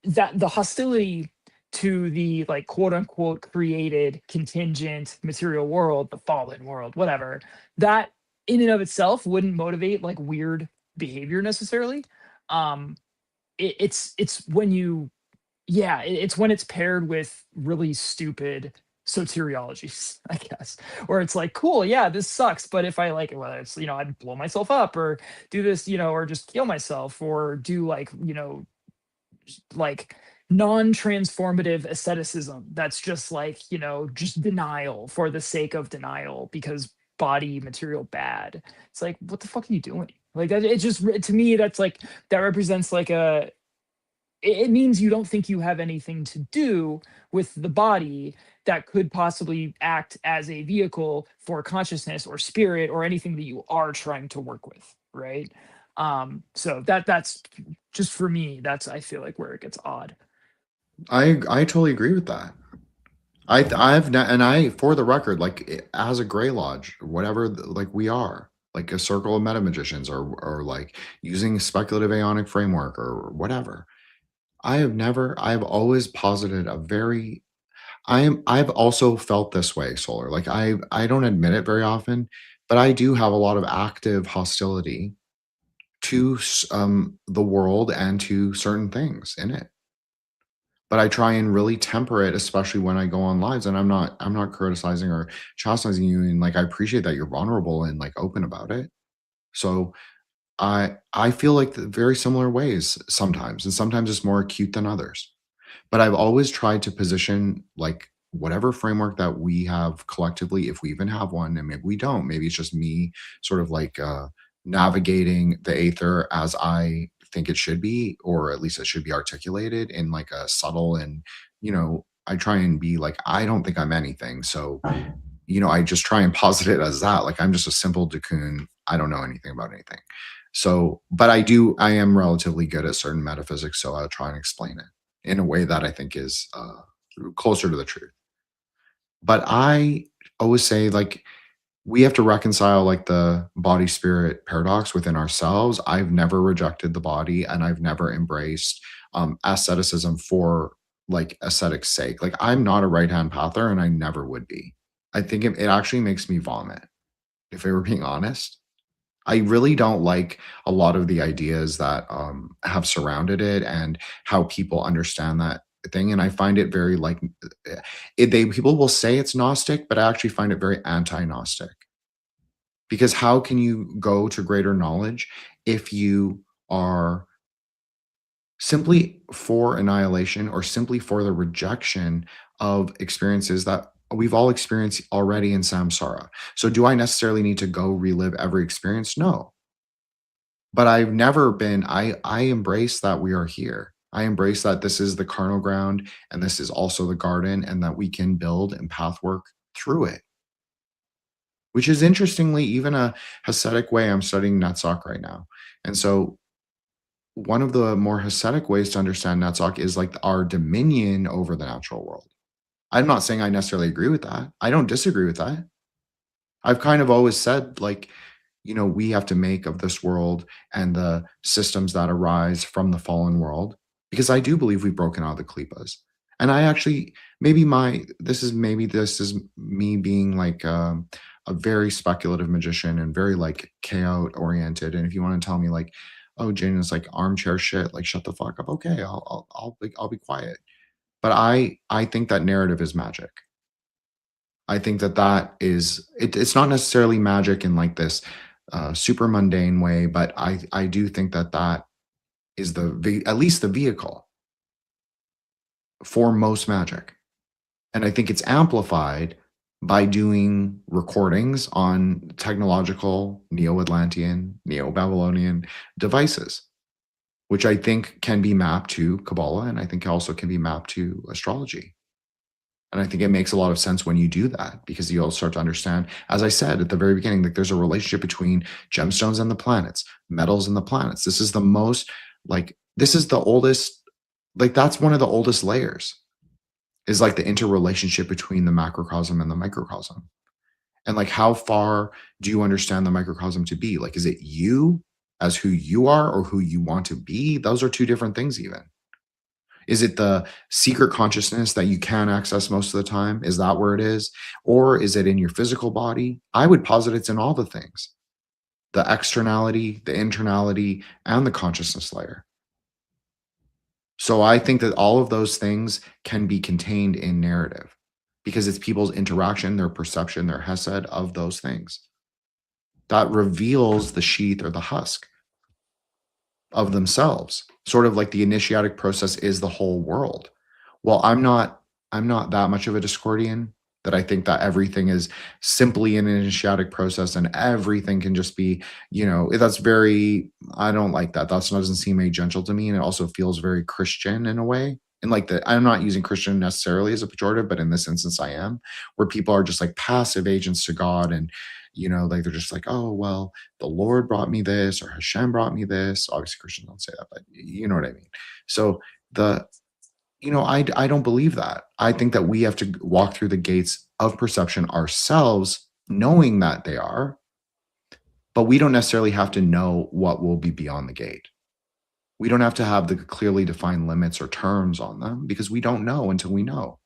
that the hostility to the like quote unquote created contingent material world, the fallen world, whatever, that in and of itself wouldn't motivate like weird behavior necessarily. Um, it's when you, yeah, it's when it's paired with really stupid soteriologies, I guess, where it's like, cool, yeah, this sucks, but if I like it, whether it's I'd blow myself up or do this, or just kill myself or do like non-transformative asceticism that's just like just denial for the sake of denial because body material bad. It's like, what the fuck are you doing? Like that, it just, to me, that's like, that represents like it means you don't think you have anything to do with the body that could possibly act as a vehicle for consciousness or spirit or anything that you are trying to work with, right? So that's just, for me, that's, I feel like, where it gets odd. I totally agree with that. For the record, like as a Grey Lodge, whatever, like we are like a circle of meta magicians, or like using speculative aeonic framework or whatever. I've always posited a very, I've also felt this way, Solar. Like I don't admit it very often, but I do have a lot of active hostility to the world and to certain things in it. But I try and really temper it, especially when I go on lives. And I'm not criticizing or chastising you. And like I appreciate that you're vulnerable and like open about it. So I feel like very similar ways sometimes, and sometimes it's more acute than others. But I've always tried to position like whatever framework that we have collectively, if we even have one, and maybe we don't, maybe it's just me sort of like navigating the aether as I think it should be, or at least it should be articulated in like a subtle and, I try and be like, I don't think I'm anything. So, I just try and posit it as that. Like I'm just a simple Dukun. I don't know anything about anything. So, but I am relatively good at certain metaphysics. So I'll try and explain it in a way that I think is closer to the truth. But I always say, like, we have to reconcile like the body spirit paradox within ourselves. I've never rejected the body, and I've never embraced asceticism for like aesthetic's sake. Like, I'm not a right hand pather, and I never would be. I think it actually makes me vomit, if I were being honest. I really don't like a lot of the ideas that have surrounded it and how people understand that thing. And I find it very like people will say it's Gnostic, but I actually find it very anti-Gnostic. Because how can you go to greater knowledge if you are simply for annihilation or simply for the rejection of experiences that we've all experienced already in samsara? So do I necessarily need to go relive every experience? No. But I've never been, I embrace that we are here. I embrace that this is the carnal ground and this is also the garden, and that we can build and path work through it. Which is interestingly even a Hasidic way. I'm studying Netzach right now. And so one of the more Hasidic ways to understand Netzach is like our dominion over the natural world. I'm not saying I necessarily agree with that. I don't disagree with that. I've kind of always said, like, you know, we have to make of this world and the systems that arise from the fallen world, because I do believe we've broken out of the klipas. And I actually, this is me being like a very speculative magician and very like chaos oriented. And if you want to tell me like, oh, Jane is like armchair shit, like shut the fuck up. Okay, I'll be quiet. But I think that narrative is magic. I think that is it's not necessarily magic in like this super mundane way, but I do think that is at least the vehicle for most magic. And I think it's amplified by doing recordings on technological Neo-Atlantean, Neo-Babylonian devices, which I think can be mapped to Kabbalah, and I think also can be mapped to astrology. And I think it makes a lot of sense when you do that, because you'll start to understand, as I said at the very beginning, like there's a relationship between gemstones and the planets, metals and the planets. This is the most, like, this is the oldest, like that's one of the oldest layers, is like the interrelationship between the macrocosm and the microcosm. And like, how far do you understand the microcosm to be? Like, is it you as who you are or who you want to be? Those are two different things even. Is it the secret consciousness that you can access most of the time? Is that where it is? Or is it in your physical body? I would posit it's in all the things. The externality, the internality, and the consciousness layer. So I think that all of those things can be contained in narrative, because it's people's interaction, their perception, their hesed of those things that reveals the sheath or the husk of themselves. Sort of like the initiatic process is the whole world. Well, I'm not that much of a Discordian that I think that everything is simply an initiatic process and everything can just be, you know, that's very, I don't like that. That doesn't seem agential to me. And it also feels very Christian in a way. And like I'm not using Christian necessarily as a pejorative, but in this instance I am, where people are just like passive agents to God. And, you know, like they're just like, oh, well, the Lord brought me this, or Hashem brought me this. Obviously Christians don't say that, but you know what I mean? So I don't believe that. I think that we have to walk through the gates of perception ourselves, knowing that they are, but we don't necessarily have to know what will be beyond the gate. We don't have to have the clearly defined limits or terms on them, because we don't know until we know.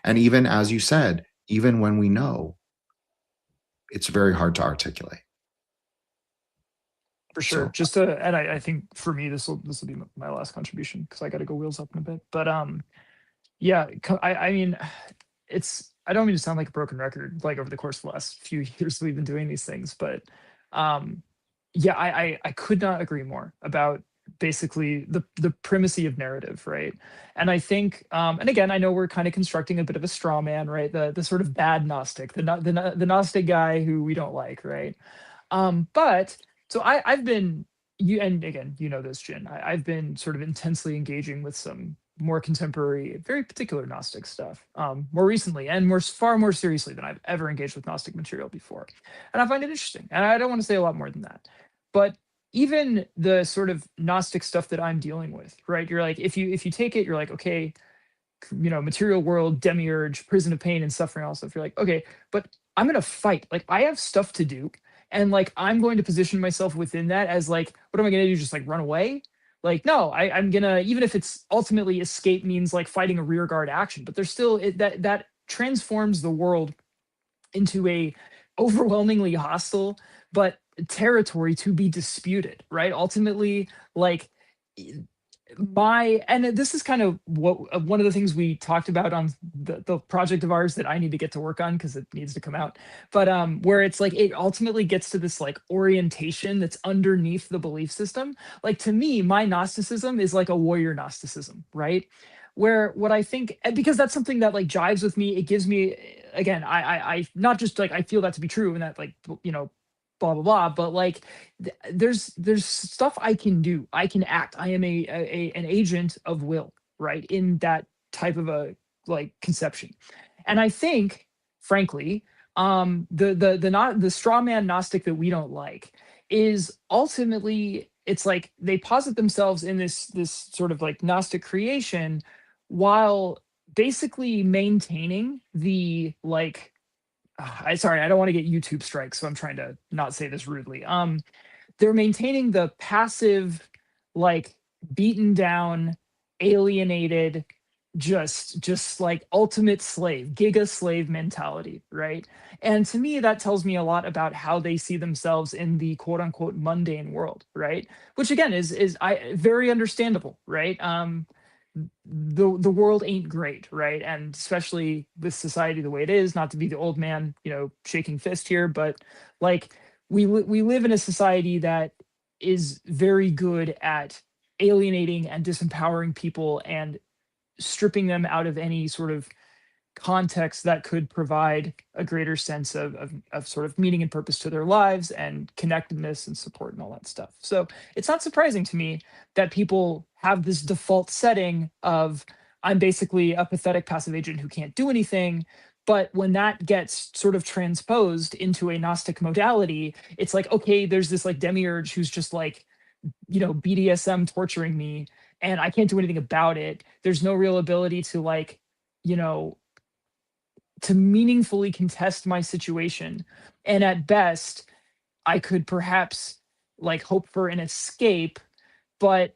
And even as you said, even when we know, it's very hard to articulate. For sure. So, And I think for me, this will be my last contribution, because I got to go wheels up in a bit. But yeah, I mean, I don't mean to sound like a broken record, like over the course of the last few years we've been doing these things, but yeah, I could not agree more about basically the primacy of narrative, right? And I think, and again, I know we're kind of constructing a bit of a straw man, right? The sort of bad Gnostic, the Gnostic guy who we don't like, right? But so I've been, and again, you know this, Jin, I've been sort of intensely engaging with some more contemporary, very particular Gnostic stuff more recently, and far more seriously than I've ever engaged with Gnostic material before. And I find it interesting. And I don't want to say a lot more than that. But even the sort of Gnostic stuff that I'm dealing with, right? You're like, if you take it, you're like, okay, material world, demiurge, prison of pain and suffering, all stuff. You're like, okay, but I'm gonna fight. Like I have stuff to do, and like I'm going to position myself within that as like, what am I gonna do? Just like run away? Like no, I'm gonna, even if it's ultimately escape means like fighting a rear guard action, but there's still that transforms the world into a overwhelmingly hostile but territory to be disputed, right? Ultimately, like and this is kind of what one of the things we talked about on the project of ours that I need to get to work on because it needs to come out, but where it's like it ultimately gets to this like orientation that's underneath the belief system. Like to me, my Gnosticism is like a warrior Gnosticism, right? Where what I think, and because that's something that like jives with me, it gives me, again, I not just like I feel that to be true and that like blah blah blah, but like there's stuff I can do. I can act. I am an agent of will, right? In that type of a like conception. And I think, frankly, the straw man Gnostic that we don't like is ultimately, it's like they posit themselves in this sort of like Gnostic creation while basically maintaining the like sorry, I don't want to get YouTube strikes, so I'm trying to not say this rudely. They're maintaining the passive, like beaten down, alienated, just like ultimate slave, giga slave mentality, right? And to me, that tells me a lot about how they see themselves in the quote unquote mundane world, right? Which again is very understandable, right? The world ain't great, right? And especially with society the way it is, not to be the old man, shaking fist here, but like we live in a society that is very good at alienating and disempowering people and stripping them out of any sort of context that could provide a greater sense of sort of meaning and purpose to their lives and connectedness and support and all that stuff. So it's not surprising to me that people have this default setting of I'm basically a pathetic passive agent who can't do anything. But when that gets sort of transposed into a Gnostic modality, it's like, okay, there's this like demiurge who's just like, BDSM torturing me and I can't do anything about it. There's no real ability to like, to meaningfully contest my situation. And at best, I could perhaps like hope for an escape, but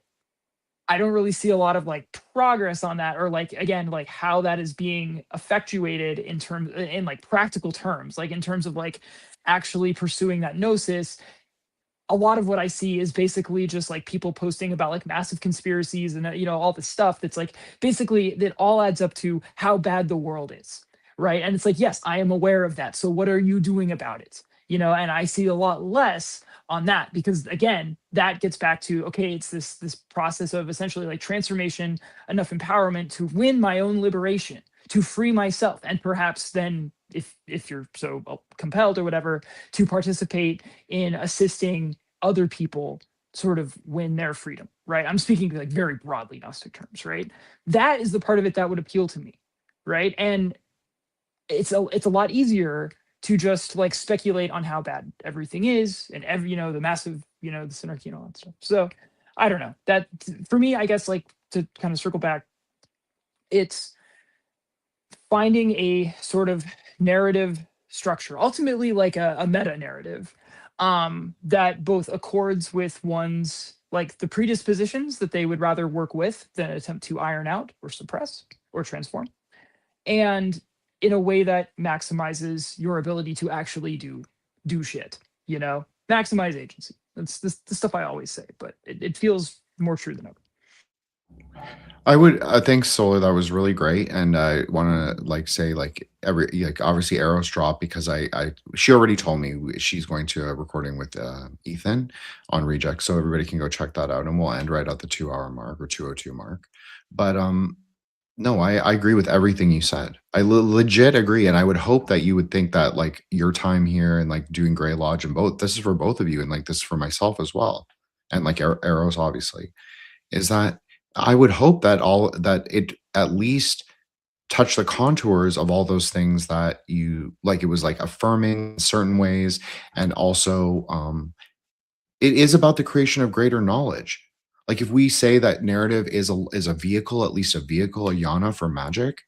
I don't really see a lot of like progress on that, or like, again, like how that is being effectuated in like practical terms, like in terms of like actually pursuing that gnosis. A lot of what I see is basically just like people posting about like massive conspiracies and all this stuff that's like basically that all adds up to how bad the world is, right? And it's like, yes, I am aware of that. So what are you doing about it? And I see a lot less on that because again, that gets back to, okay, it's this process of essentially like transformation, enough empowerment to win my own liberation, to free myself, and perhaps then if you're so compelled or whatever, to participate in assisting other people sort of win their freedom, right? I'm speaking like very broadly Gnostic terms, right? That is the part of it that would appeal to me, right? And it's a lot easier to just like speculate on how bad everything is and the massive, the synarchy and all that stuff. So I don't know, that for me, I guess, like to kind of circle back, it's finding a sort of narrative structure, ultimately like a meta narrative, that both accords with one's like the predispositions that they would rather work with than attempt to iron out or suppress or transform, and in a way that maximizes your ability to actually do shit, maximize agency. That's the stuff I always say, but it feels more true than ever. I would thanks Solar, that was really great, and I want to like say like obviously Eros dropped because she already told me she's going to a recording with Ethan on Reject, so everybody can go check that out, and we'll end right at the 2-hour mark or 2:02 mark. But no, I agree with everything you said. I legit agree, and I would hope that you would think that like your time here and like doing Grey Lodge and both, this is for both of you, and like this is for myself as well, and like Eros obviously, is that I would hope that it at least touch the contours of all those things that you like. It was like affirming in certain ways, and also it is about the creation of greater knowledge. Like if we say that narrative is a vehicle, at least a vehicle, a yana for magic,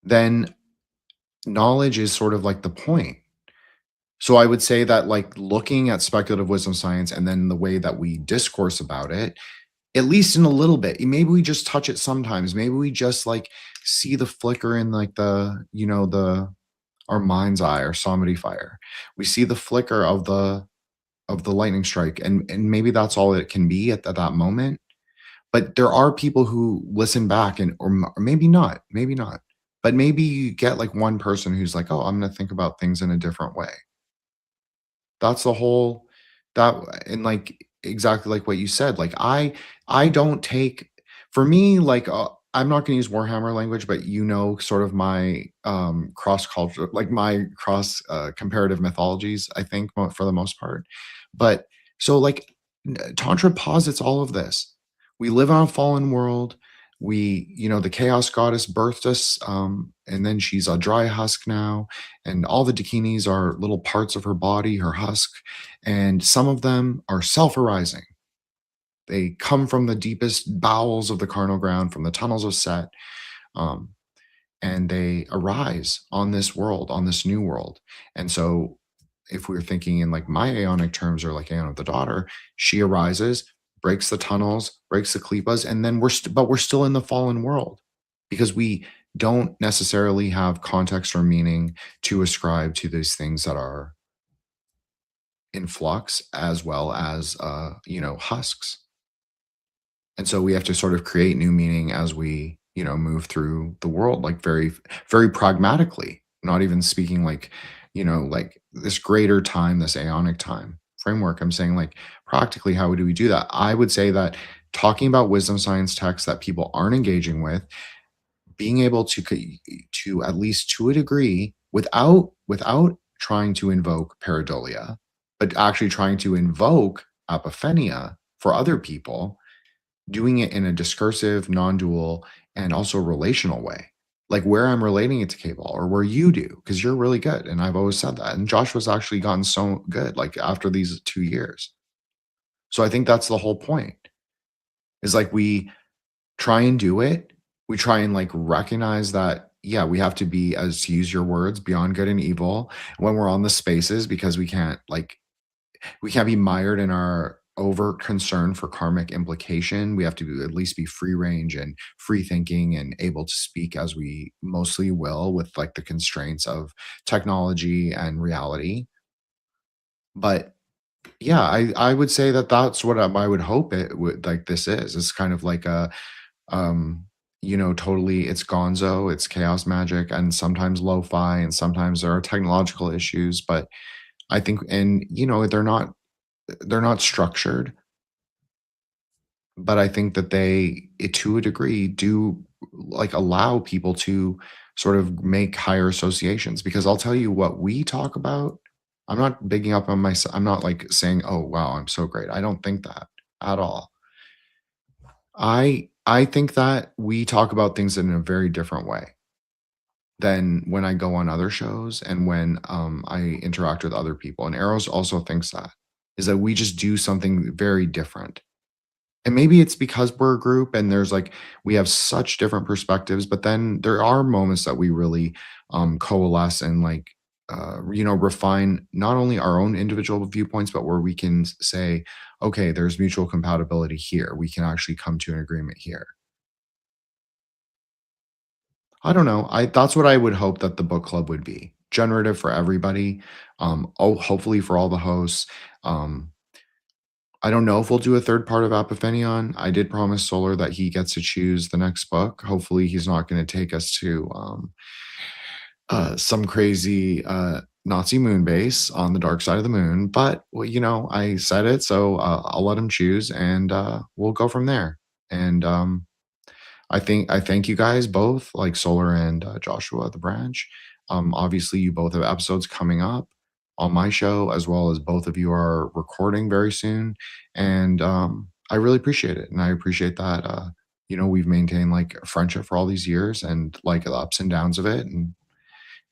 then knowledge is sort of like the point. So I would say that like looking at speculative wisdom science and then the way that we discourse about it, at least in a little bit, maybe we just touch it sometimes. Maybe we just like see the flicker in like the, you know, our mind's eye or Samadi fire. We see the flicker of the lightning strike, and maybe that's all it can be at that moment. But there are people who listen back and or maybe not, but maybe you get like one person who's like, oh, I'm going to think about things in a different way. That's the whole that and like exactly like what you said. Like I don't take for me like I'm not going to use Warhammer language, but you know, sort of my cross culture, like my cross comparative mythologies. I think for the most part, but so like Tantra posits all of this. We live on a fallen world. We, you know, the Chaos Goddess birthed us, and then she's a dry husk now, and all the Dakinis are little parts of her body, her husk, and some of them are self-arising. They come from the deepest bowels of the carnal ground, from the tunnels of Set, um, and they arise on this world, on this new world. And so, if we're thinking in like my Aeonic terms or like Aeon of the Daughter, she arises, breaks the tunnels, breaks the klipas, and then we're still in the fallen world because we don't necessarily have context or meaning to ascribe to these things that are in flux as well as you know, husks. And so we have to sort of create new meaning as we, you know, move through the world, like very, very pragmatically, not even speaking like, you know, like this greater time, this aeonic time framework. I'm saying like practically, how do we do that? I would say that talking about wisdom science texts that people aren't engaging with, being able to at least to a degree without trying to invoke pareidolia, but actually trying to invoke apophenia for other people, doing it in a discursive, non-dual, and also relational way. Like where I'm relating it to K-Ball or where you do, because you're really good. And I've always said that. And Joshua's actually gotten so good, like after these 2 years. So I think that's the whole point. Is like we try and do it. We try and like recognize that, yeah, we have to be, as to use your words, beyond good and evil when we're on the spaces, because we can't be mired in our overt concern for karmic implication. We have to at least be free range and free thinking and able to speak as we mostly will with like the constraints of technology and reality. But yeah, I would say that that's what I would hope it would like this is. It's kind of like a you know, totally it's gonzo, it's chaos magic, and sometimes lo-fi, and sometimes there are technological issues, but I think, and you know, they're not structured, but I think that they, to a degree, do like allow people to sort of make higher associations. Because I'll tell you what we talk about. I'm not bigging up on myself. I'm not like saying, "Oh wow, I'm so great." I don't think that at all. I think that we talk about things in a very different way than when I go on other shows and when I interact with other people. And Eros also thinks that is that we just do something very different. And maybe it's because we're a group and there's like we have such different perspectives, but then there are moments that we really coalesce and like you know, refine not only our own individual viewpoints, but where we can say, okay, there's mutual compatibility here. We can actually come to an agreement here. I don't know. That's what I would hope that the book club would be. Generative for everybody. Hopefully for all the hosts. I don't know if we'll do a third part of Apophenion. I did promise Solar that he gets to choose the next book. Hopefully he's not going to take us to some crazy Nazi moon base on the dark side of the moon. But, well, you know, I said it, so I'll let him choose, and we'll go from there. And I thank you guys both, like Solar and Joshua, the branch. Obviously, you both have episodes coming up on my show, as well as both of you are recording very soon. And I really appreciate it. And I appreciate that, you know, we've maintained like a friendship for all these years and like the ups and downs of it. And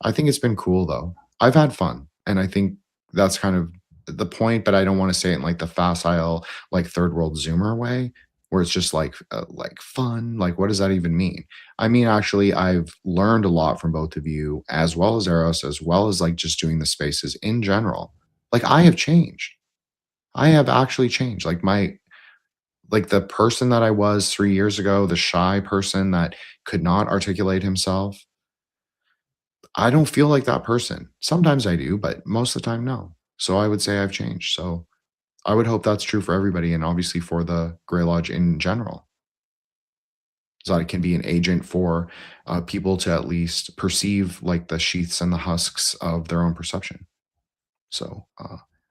I think it's been cool though. I've had fun. And I think that's kind of the point, but I don't want to say it in like the facile, like third world Zoomer way, where it's just like fun. Like, what does that even mean? I mean, actually, I've learned a lot from both of you, as well as Eros, as well as like just doing the spaces in general. Like, I have changed. I have actually changed. Like the person that I was 3 years ago, the shy person that could not articulate himself. I don't feel like that person. Sometimes I do, but most of the time, no. So I would say I've changed. So I would hope that's true for everybody and obviously for the Grey Lodge in general. So it can be an agent for people to at least perceive like the sheaths and the husks of their own perception. So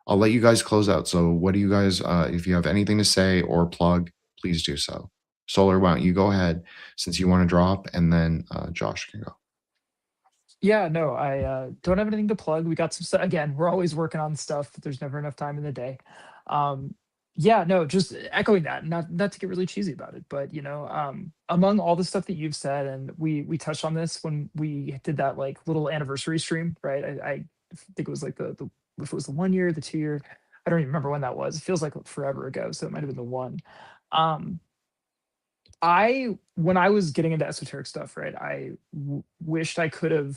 I'll let you guys close out. So what do you guys, if you have anything to say or plug, please do so. Solar, why don't you go ahead since you want to drop, and then Josh can go. Yeah, no, I don't have anything to plug. We got some stuff. Again, we're always working on stuff, but there's never enough time in the day. Yeah, no, just echoing that, not to get really cheesy about it, but among all the stuff that you've said, and we touched on this when we did that like little anniversary stream, right? I think it was like the if it was the 1 year, the 2 year, I don't even remember when that was. It feels like forever ago, so it might have been the one. Um, when I was getting into esoteric stuff, right, wished I couldn't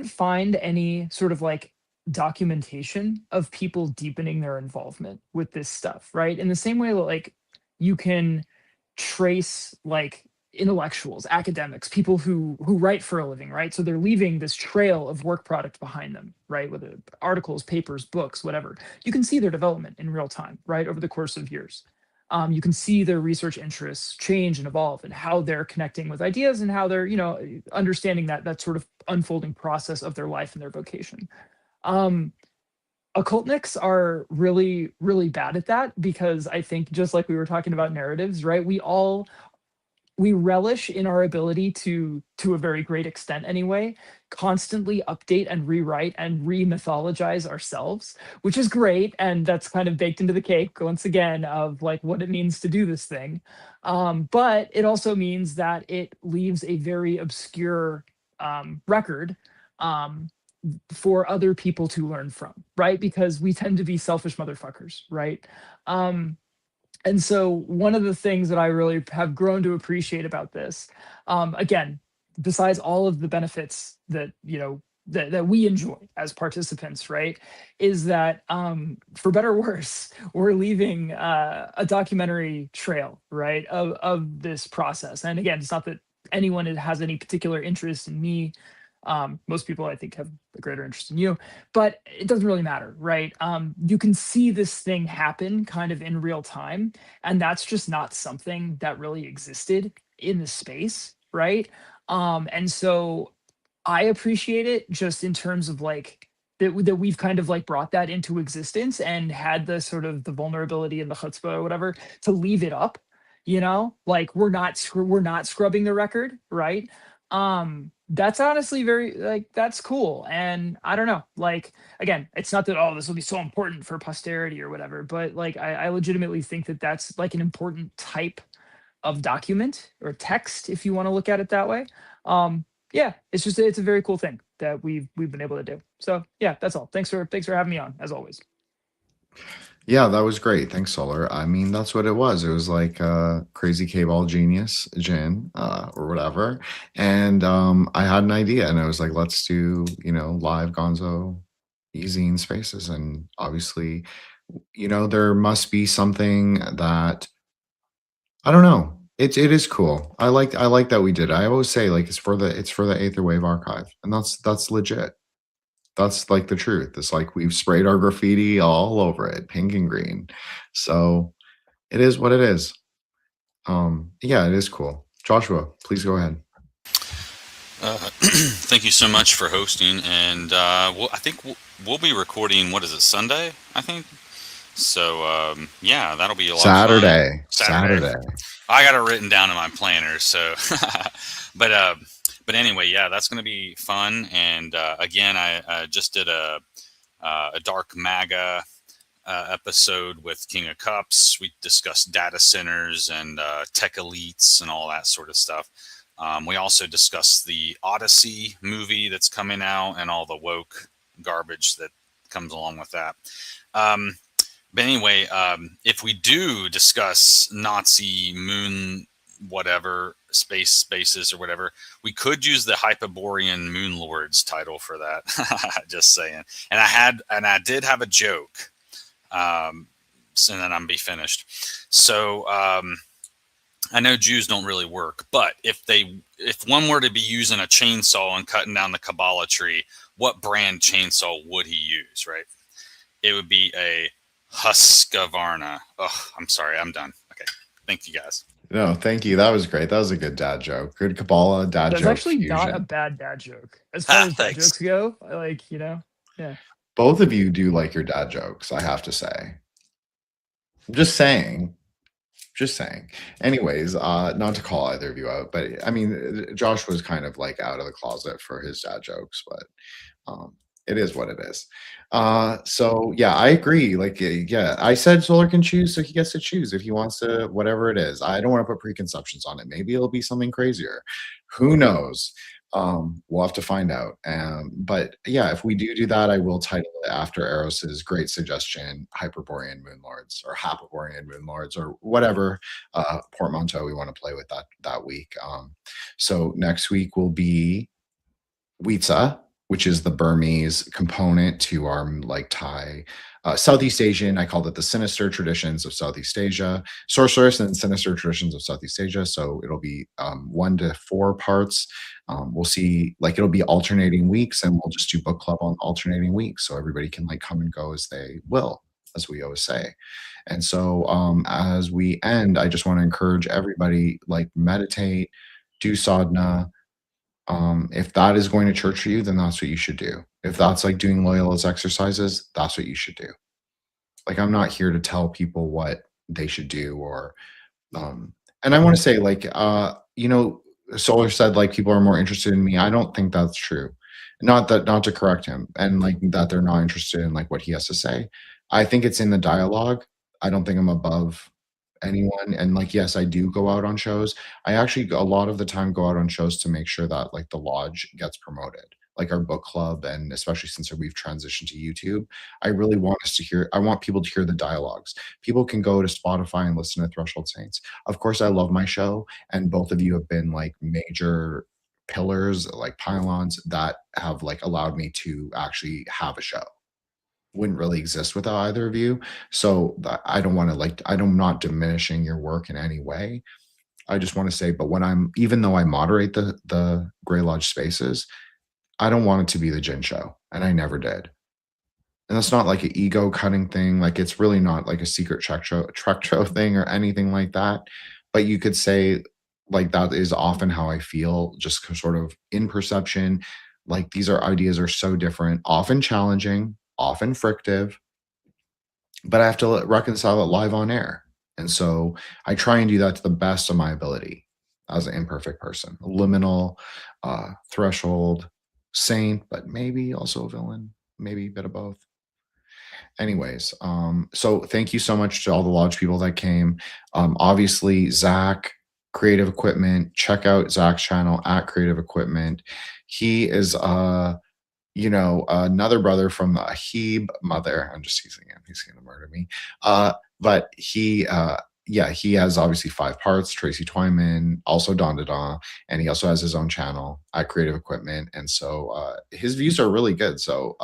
find any sort of like documentation of people deepening their involvement with this stuff, right? In the same way that like you can trace like intellectuals, academics, people who write for a living, right? So they're leaving this trail of work product behind them, right? Whether articles, papers, books, whatever. You can see their development in real time, right? Over the course of years. You can see their research interests change and evolve and how they're connecting with ideas and how they're, understanding that sort of unfolding process of their life and their vocation. Um, Occultniks are really, really bad at that because I think just like we were talking about narratives, right? We relish in our ability to a very great extent anyway, constantly update and rewrite and re-mythologize ourselves, which is great, and that's kind of baked into the cake once again of like what it means to do this thing. But it also means that it leaves a very obscure record um, for other people to learn from, right? Because we tend to be selfish motherfuckers, right? And so one of the things that I really have grown to appreciate about this, again, besides all of the benefits that that we enjoy as participants, right, is that for better or worse, we're leaving a documentary trail, right, of this process. And again, it's not that anyone has any particular interest in me. Most people, I think, have a greater interest in you, but it doesn't really matter, right? You can see this thing happen kind of in real time, and that's just not something that really existed in the space, right? And so I appreciate it just in terms of like that we've kind of like brought that into existence and had the sort of the vulnerability and the chutzpah or whatever to leave it up, like we're not scrubbing the record, right? That's honestly very like that's cool. And I don't know, like again, it's not that this will be so important for posterity or whatever, but like I legitimately think that that's like an important type of document or text if you want to look at it that way. Yeah, it's a very cool thing that we've been able to do. So yeah, that's all. Thanks for having me on as always. Yeah, that was great. Thanks, Solar. I mean, that's what it was. It was like crazy K-ball genius, Jin, or whatever. And I had an idea, and I was like, let's do, live Gonzo e-zine spaces. And obviously, there must be something that I don't know. It is cool. I like that we did. I always say like it's for the Aether Wave archive, and that's legit. That's like the truth. It's like we've sprayed our graffiti all over it, pink and green. So it is what it is. Yeah, it is cool. Joshua, please go ahead. Thank you so much for hosting, and I think we'll be recording. What is it, Sunday? I think. So yeah, that'll be a lot of fun. Saturday. I got it written down in my planner. So, but anyway, yeah, that's going to be fun. And again, I just did a Dark Maga episode with King of Cups. We discussed data centers and tech elites and all that sort of stuff. We also discussed the Odyssey movie that's coming out and all the woke garbage that comes along with that. But anyway, if we do discuss Nazi moon, whatever, spaces or whatever, we could use the Hyperborean Moon Lords title for that. Just saying. And I did have a joke. So then I'm be finished. So I know Jews don't really work, but if one were to be using a chainsaw and cutting down the Kabbalah tree, what brand chainsaw would he use, right? It would be a Husqvarna. Oh, I'm sorry. I'm done. Okay. Thank you, guys. No, thank you. That was great. That was a good dad joke. Good Kabbalah dad joke. That's actually fusion. not a bad dad joke. As far as dad Thanks. jokes go, like, you know, yeah. Both of you do like your dad jokes, I have to say. I'm just saying. Just saying. Anyways, not to call either of you out, but I mean, Josh was kind of like out of the closet for his dad jokes, but it is what it is. So yeah, I agree. Like, yeah, I said Solar can choose, so he gets to choose if he wants to, whatever it is. I don't want to put preconceptions on it. Maybe it'll be something crazier. Who knows? We'll have to find out. But yeah, if we do that, I will title it after Eros's great suggestion, Hyperborean Moonlords or Hapoborean Moonlords or whatever portmanteau we want to play with that week. So next week will be Witsa, which is the Burmese component to our like Thai, Southeast Asian. I called it the Sinister Traditions of Southeast Asia, Sorceress and Sinister Traditions of Southeast Asia. So it'll be 1 to 4 parts. We'll see, like it'll be alternating weeks, and we'll just do book club on alternating weeks, so everybody can like come and go as they will, as we always say. And so as we end, I just want to encourage everybody, like meditate, do sadhana. If that is going to church for you, then that's what you should do. If that's like doing Loyola's exercises, that's what you should do. Like, I'm not here to tell people what they should do or, and I want to say like, you know, Solar said like people are more interested in me. I don't think that's true. Not to correct him and like that they're not interested in like what he has to say. I think it's in the dialogue. I don't think I'm above anyone. And like, yes, I do go out on shows. I actually a lot of the time go out on shows to make sure that like the lodge gets promoted, like our book club, and especially since we've transitioned to YouTube, I really want us to hear, I want people to hear the dialogues. People can go to Spotify and listen to Threshold Saints. Of course, I love my show, and both of you have been like major pillars, like pylons that have like allowed me to actually have a show. Wouldn't really exist without either of you. So I don't want to like, I'm not diminishing your work in any way. I just want to say, but when even though I moderate the Grey Lodge spaces, I don't want it to be the Jin show, and I never did. And that's not like an ego cutting thing. Like, it's really not like a secret Trek show thing or anything like that. But you could say like that is often how I feel, just sort of in perception. Like, these ideas are so different, often challenging, often frictive, but I have to reconcile it live on air. And so I try and do that to the best of my ability as an imperfect person. Liminal, threshold, saint, but maybe also a villain, maybe a bit of both. Anyways, so thank you so much to all the lodge people that came. Obviously, Zach, Creative Equipment, check out Zach's channel at Creative Equipment. He is you know, another brother from the Ahib mother. I'm just teasing him. He's going to murder me. But he, yeah, he has obviously 5 parts. Tracy Twyman, also Don Dada, and he also has his own channel at Creative Equipment. And so his views are really good. So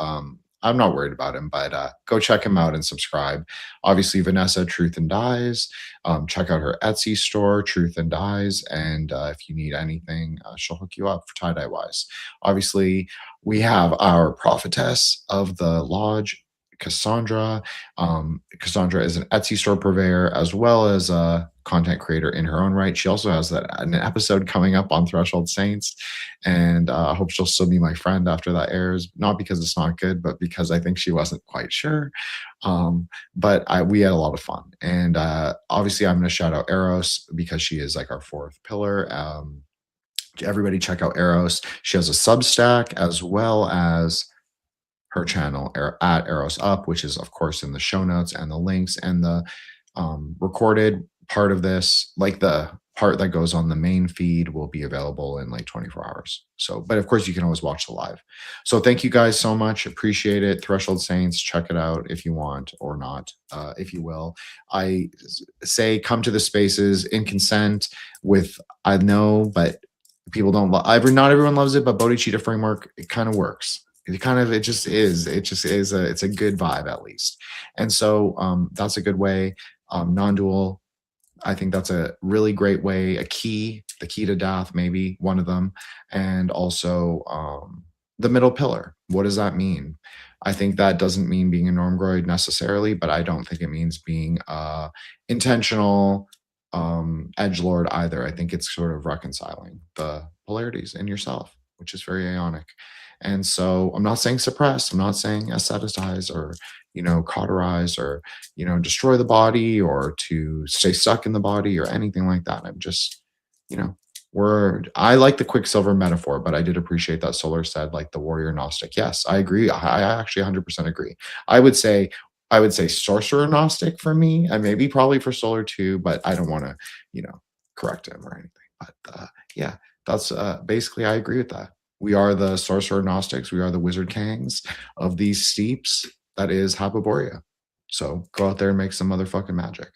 I'm not worried about him, but go check him out and subscribe. Obviously, Vanessa, Truth and Dyes. Check out her Etsy store, Truth and Dyes. And if you need anything, she'll hook you up for tie-dye wise. Obviously, we have our prophetess of the lodge, Cassandra. Cassandra is an Etsy store purveyor as well as a content creator in her own right. She also has an episode coming up on Threshold Saints, and I hope she'll still be my friend after that airs. Not because it's not good, but because I think she wasn't quite sure. But we had a lot of fun, and obviously I'm going to shout out Eros because she is like our 4th pillar. Everybody check out Eros. She has a Substack as well as her channel at Eros Up, which is of course in the show notes and the links, and the recorded part of this, like the part that goes on the main feed will be available in like 24 hours. So, but of course you can always watch the live. So thank you guys so much. Appreciate it. Threshold Saints, check it out if you want or not, if you will. I say come to the spaces in consent with, I know, but people don't love, not everyone loves it, but Bodhicitta framework, it kind of works. It just is it's a good vibe at least. And so that's a good way. Non-dual, I think that's a really great way, the key to death, maybe one of them. And also the middle pillar. What does that mean? I think that doesn't mean being a normgroid necessarily, but I don't think it means being intentional edgelord either. I think it's sort of reconciling the polarities in yourself, which is very Aeonic. And so I'm not saying suppress, I'm not saying asceticize or, cauterize or, destroy the body or to stay stuck in the body or anything like that. I'm just, I like the Quicksilver metaphor, but I did appreciate that Solar said like the warrior Gnostic. Yes, I agree. I actually 100% agree. I would say sorcerer Gnostic for me, and maybe probably for Solar too, but I don't want to, correct him or anything. But yeah, that's basically, I agree with that. We are the sorcerer Gnostics. We are the wizard kangs of these steeps. That is Hyperborea. So go out there and make some motherfucking magic.